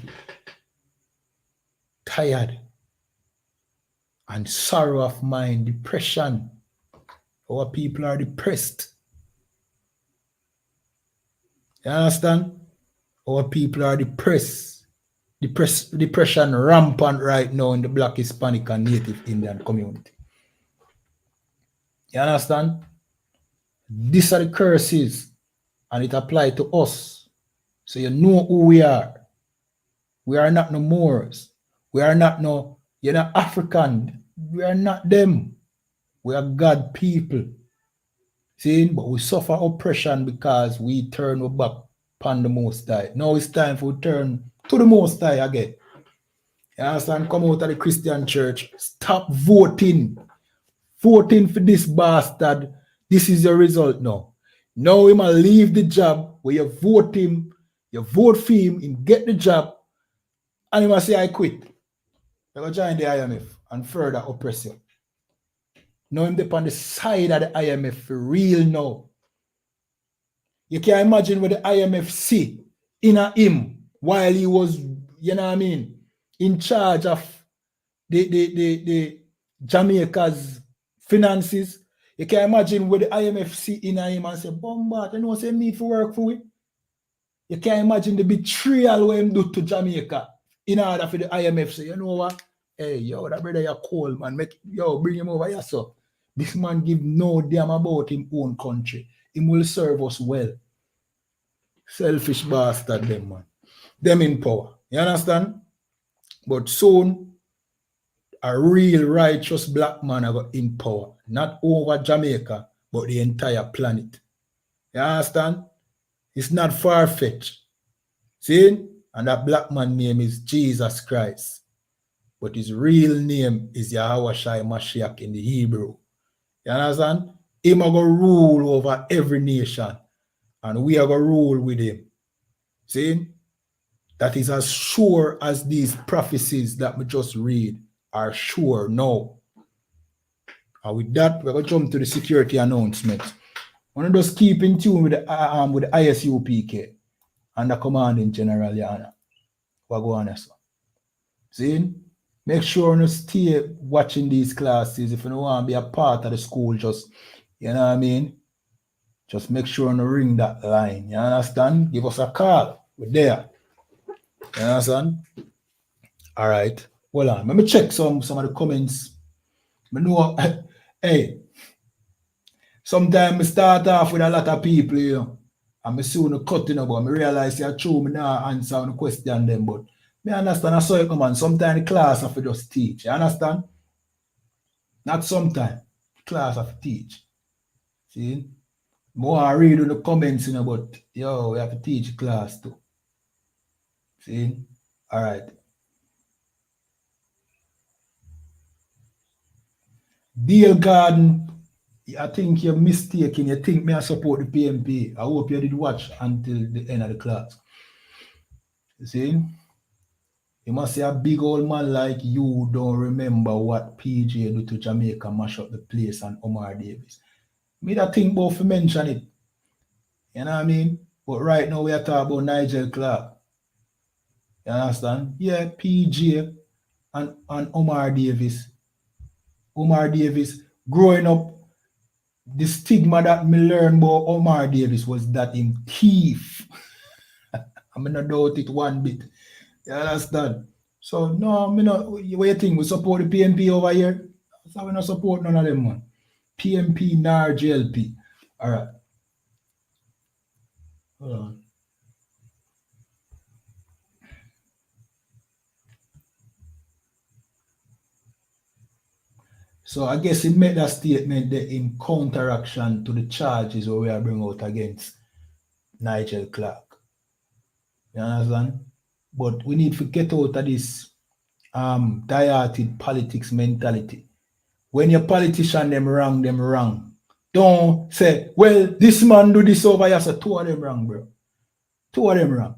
tired. And sorrow of mind. Depression. Our people are depressed. You understand? Our people are depressed. Depression rampant right now in the Black, Hispanic, and Native Indian community. You understand? These are the curses, and it applies to us. So you know who we are. We are not no Moors. We are not no, you're not African. We are not them. We are God people. See, but we suffer oppression because we turn our back upon the Most High. Now it's time for we turn to the Most High again. You understand? Come out of the Christian church. Stop voting. Voting for this bastard This is your result now. Now he might leave the job where you vote him, you vote for him get the job, and he must say, I quit. You go join the IMF and further oppress you. Now him dip on the side of the IMF for real now. You can imagine what the IMF see in him while he was, you know what I mean, in charge of the Jamaica's finances. You can imagine what the IMF see in him and say, Bombard, you know what I need for work for it? You can imagine the betrayal what him do to Jamaica in order for the IMF to say, you know what? Hey, yo, that brother you cold, man. Bring him over here, so. This man give no damn about his own country. He will serve us well. Selfish bastard, them, man. Them in power. You understand? But soon, a real righteous black man are in power. Not over Jamaica, but the entire planet. You understand? It's not far-fetched. See? And that black man name is Jesus Christ. But his real name is Yahawashi Mashiach in the Hebrew. You understand? Him are going to rule over every nation. And we are going to rule with him. See? That is as sure as these prophecies that we just read are sure now. And with that, we're going to jump to the security announcement. I want to just keep in tune with the I.S.U.P.K. and the commanding general, YAHANNA. What go on, sir? See? Make sure you stay watching these classes. If you don't want to be a part of the school, just, you know what I mean? Just make sure you ring that line. You understand? Give us a call. We're there. You understand? All right. Hold on. Let me check some of the comments. I know, hey, sometimes I start off with a lot of people, you know, and I soon cutting up, but I realize you're true, I now answer on the question them, but I understand. I saw it come on. Sometimes the class have to just teach. You understand? Not sometimes. Class have to teach. See? More I read in the comments, you know, but yo, we have to teach class too. See? All right. Deal Garden, I think you're mistaken. You think me I support the PMP. I hope you did watch until the end of the class. You see? You must say a big old man like you don't remember what PJ do to Jamaica, mash up the place and Omar Davis. Me that think about to mention it. You know what I mean? But right now we are talking about Nigel Clark. You understand? Yeah, PJ and Omar Davis. Omar Davis, growing up, the stigma that me learned about Omar Davis was that him thief. I'm not doubt it one bit. You understand? So no, me not. What you think? We support the PMP over here? So we not support none of them, man. PMP nor JLP. All right. Hold on. So I guess he made that statement that in counteraction to the charges where we are bringing out against Nigel Clark. You understand? But we need to get out of this diarted politics mentality. When your politician them wrong. Don't say, well, this man do this over here, so two of them wrong, bro. Two of them wrong.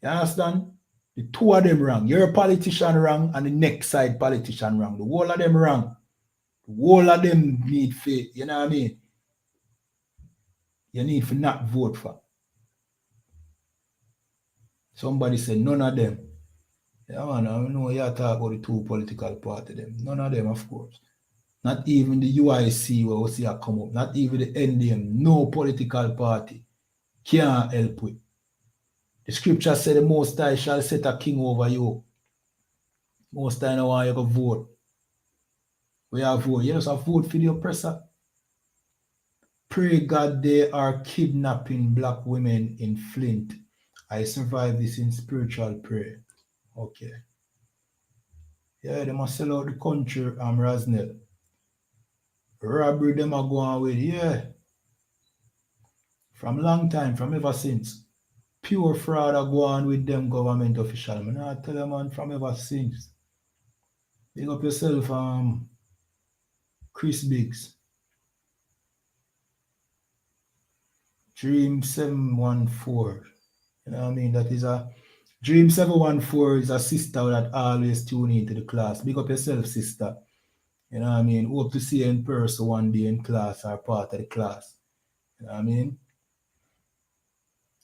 You understand? The two of them wrong. You're a politician wrong and the next side politician wrong. The whole of them wrong. The whole of them need faith. You know what I mean? You need to not vote for. Somebody said none of them. Yeah, man, I know you talk about the two political parties. None of them, of course. Not even the UIC where we see her come up. Not even the NDM. No political party can't help with. The scripture said the Most High shall set a king over you. Most High no want you to vote. We have vote. You just have vote for the oppressor. Pray God they are kidnapping black women in Flint. I survived this in spiritual prayer. Okay. Yeah, they must sell out the country, Rasnell. Robbery them are going with, yeah. From long time, from ever since. Pure fraud are going with them government officials. I tell them, man, from ever since. Big up yourself, Chris Biggs. Dream 714. You know what I mean? That is a Dream 714 is a sister that always tune into the class. Big up yourself, sister. You know what I mean? Hope to see you in person one day in class or part of the class. You know what I mean?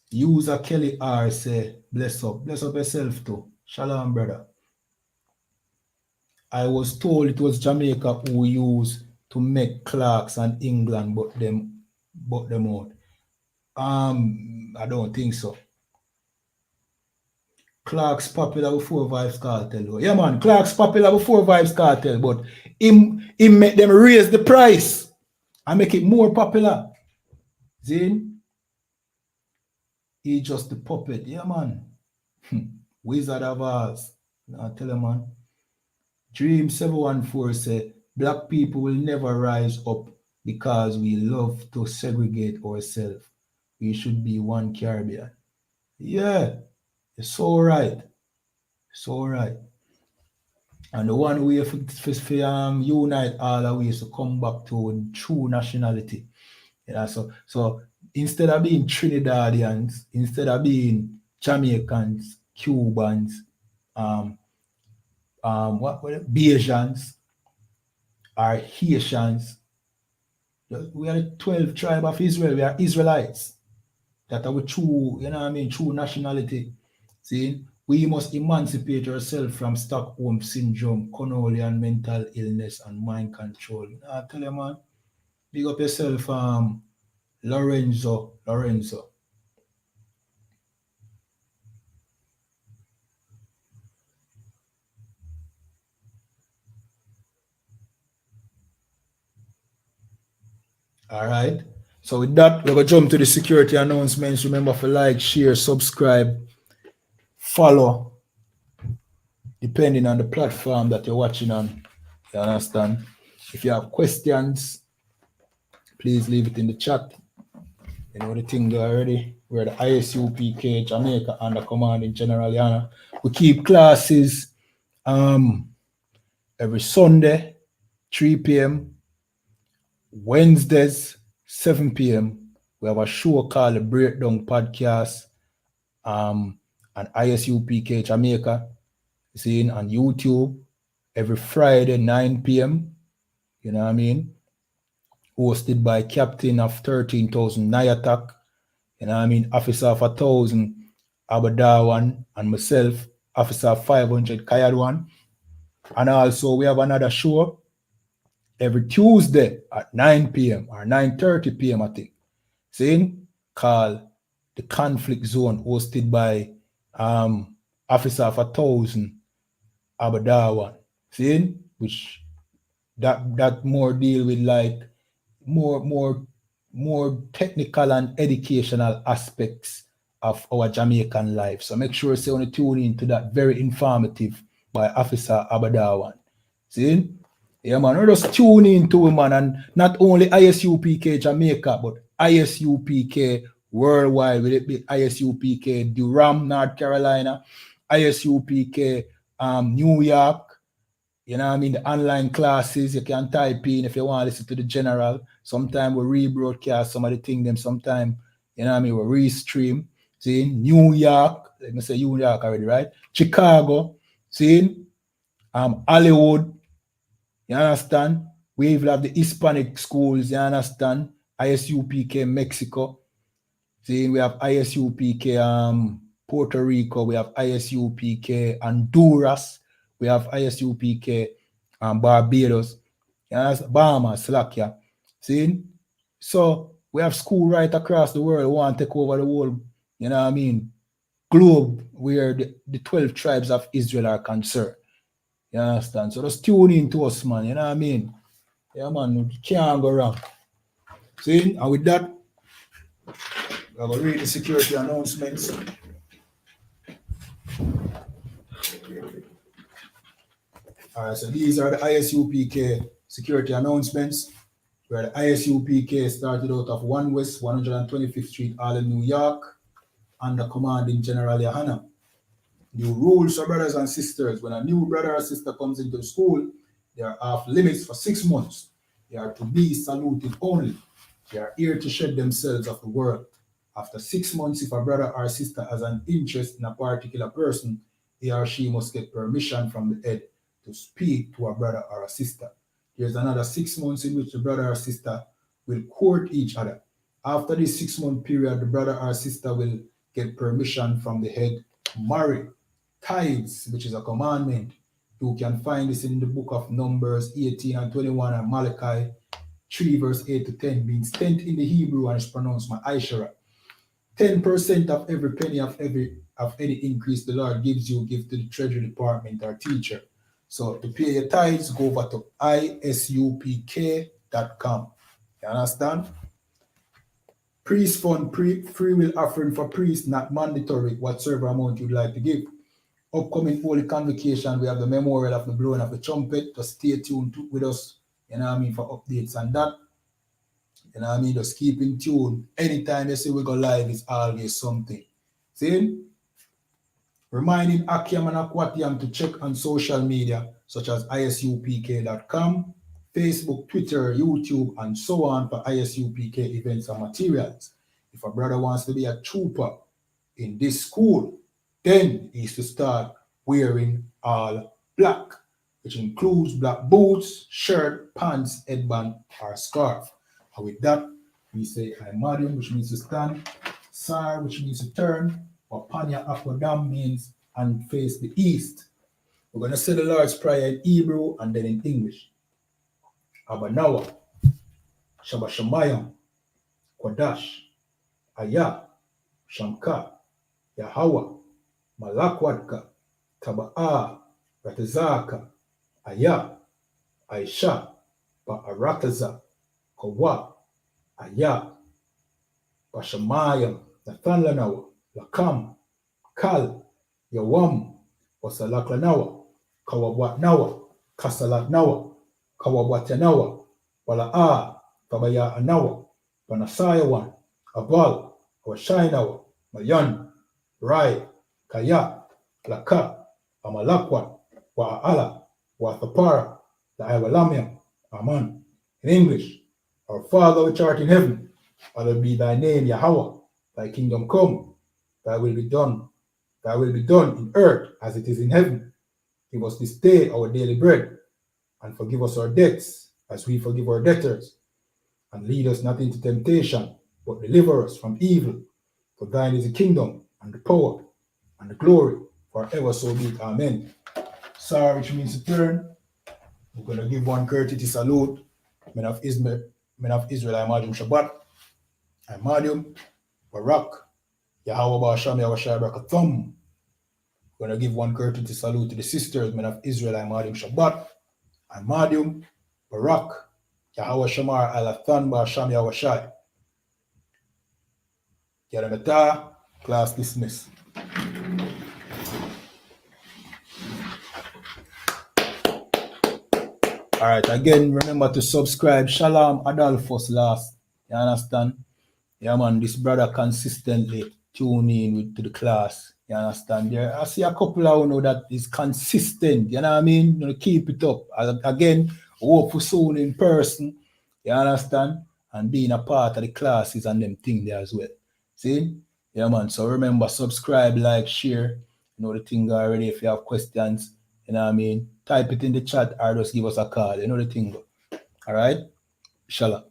User Kelly R say, bless up yourself too. Shalom, brother. I was told it was Jamaica who used to make Clarks and England but them out. I don't think so. Clark's popular before Vibes Cartel. Yeah, man, Clark's popular before Vibes Cartel, but him make them raise the price and make it more popular. See? He just the puppet. Yeah, man. Wizard of Oz. I tell you, man. Dream 714 say, black people will never rise up because we love to segregate ourselves. We should be one Caribbean. Yeah, it's so right. So right. And the one way for unite all the ways to come back to true nationality. Yeah, so instead of being Trinidadians, instead of being Jamaicans, Cubans, Bajans, or Haitians, we are the 12 tribe of Israel. We are Israelites. That are true, you know what I mean, true nationality. See, we must emancipate ourselves from Stockholm syndrome, Connollian mental illness, and mind control. I tell you, man, big up yourself, Lorenzo. All right. So with that, we're going to jump to the security announcements. Remember to like, share, subscribe, follow, depending on the platform that you're watching on. You understand? If you have questions, please leave it in the chat. You know the thing there already. We're the I.S.U.P.K. Jamaica under command in General YAHANNA. We keep classes every Sunday, 3 p.m. Wednesdays, 7 p.m. We have a show called the Breakdown Podcast on I.S.U.P.K. Jamaica. You see, on YouTube every Friday, 9 p.m. You know what I mean? Hosted by Captain of 13,000 Nayatak. You know what I mean? Officer of 1,000 Abadawan, and myself, Officer of 500 Kayadwan. And also we have another show every Tuesday at 9 p.m. or 9:30 p.m. I think. See? Called The Conflict Zone, hosted by Officer of 1,000 Abadawan. See? Which that more deal with like more technical and educational aspects of our Jamaican life. So make sure you want to tune into that. Very informative by Officer Abadawan. See? Yeah, man. We just tune into him, man. And not only I.S.U.P.K. Jamaica, but I.S.U.P.K. worldwide. With it be I.S.U.P.K. Durham, North Carolina. I.S.U.P.K. New York. You know what I mean? The online classes, you can type in if you want to listen to the general. Sometimes we rebroadcast some of the things them. Sometimes, you know what I mean, we restream. See? New York. Let me say New York already, right? Chicago. See? Hollywood. You understand? We even have the Hispanic schools, you understand? I.S.U.P.K. Mexico. See? We have I.S.U.P.K. Puerto Rico. We have I.S.U.P.K. Honduras. We have I.S.U.P.K. Barbados, Bahamas, Slovakia. See? So we have school right across the world. We want to take over the whole, you know what I mean, globe where the 12 tribes of Israel are concerned. You understand? So just tune in to us, man. You know what I mean? Yeah, man. You can't go wrong. See? And with that, I will read the security announcements. All right, so these are the I.S.U.P.K. security announcements, where the I.S.U.P.K. started out of 1 West 125th Street, Harlem, New York, under commanding General YAHANNA. New rules for brothers and sisters. When a new brother or sister comes into the school, they are off limits for 6 months. They are to be saluted only. They are here to shed themselves of the world. After 6 months, if a brother or sister has an interest in a particular person, he or she must get permission from the head to speak to a brother or a sister. There's another 6 months in which the brother or sister will court each other. After this 6-month period, the brother or sister will get permission from the head to marry. Tithes, which is a commandment. You can find this in the book of Numbers 18 and 21 and Malachi 3 verse 8 to 10 means tenth in the Hebrew and is pronounced ma'ashara. 10% of every penny of any increase the Lord gives you, give to the Treasury Department or teacher. So to pay your tithes, go over to ISUPK.com. You understand? Priest fund, free will offering for priests, not mandatory, whatsoever amount you'd like to give. Upcoming holy convocation, we have the memorial of the blowing of the trumpet. Just stay tuned with us, you know what I mean, for updates on that. You know what I mean? Just keep in tune. Anytime you say we go live, it's always something. See? Reminding Akiam and Akwatiam to check on social media such as ISUPK.com, Facebook, Twitter, YouTube, and so on for ISUPK events and materials. If a brother wants to be a trooper in this school, then he's to start wearing all black, which includes black boots, shirt, pants, headband, or scarf. And with that, we say Imadium, which means to stand, Sar, which means to turn, or Panya Akodam means and face the east. We're going to say the Lord's Prayer in Hebrew and then in English. Abanawa, Shabashamayam, Kwadash, Ayah, Shamka, Yahawa, Malakwadka, Taba'a, Ratazaka, Ayah, Aisha, Ba'arakaza, Kawa, Ayah, Bashamayam, Nathanlanawa, Lakam, Kal, Yawam, Wasalaklanawa, Kawabwatnawa, Kasalatnawa, Kawabwatanawa, Wala'a, Tabaya Anawa, Panasayawan, Abal, Washainawa, Mayan, Rai, Kaya, Laka, Amalakwan, Wa'ala, Wathapara, La'awalamiam, Aman. In English, our Father which art in heaven, hallowed be thy name, Yahweh, thy kingdom come, thy will be done in earth as it is in heaven. Give us this day our daily bread, and forgive us our debts as we forgive our debtors. And lead us not into temptation, but deliver us from evil. For thine is the kingdom, and the power, and the glory, forever so be it. Amen. Sar, which means to turn. We're going to give one courtesy salute. Men of Israel, Imadium Shabbat, Imadium, Barak, Yahweh Ba'asham, Yahweh Shai Barakathum. We're going to give one courtesy salute to the sisters, men of Israel, Imadium Shabbat, Imadium, Barak, Yahweh Shamar, Alathan Ba'asham, Yahweh Shai. Yaramata, class dismissed. All right, again, remember to subscribe. Shalom Adolphus last. You understand? Yeah, man, this brother consistently tune in to the class. You understand? There, I see a couple of you know that is consistent. You know what I mean? You know, keep it up. Again, hope for soon in person. You understand? And being a part of the classes and them thing there as well. See? Yeah, man. So remember, subscribe, like, share. You know the thing already. If you have questions, you know what I mean? Type it in the chat or just give us a call. You know the thing. All right? Shalom.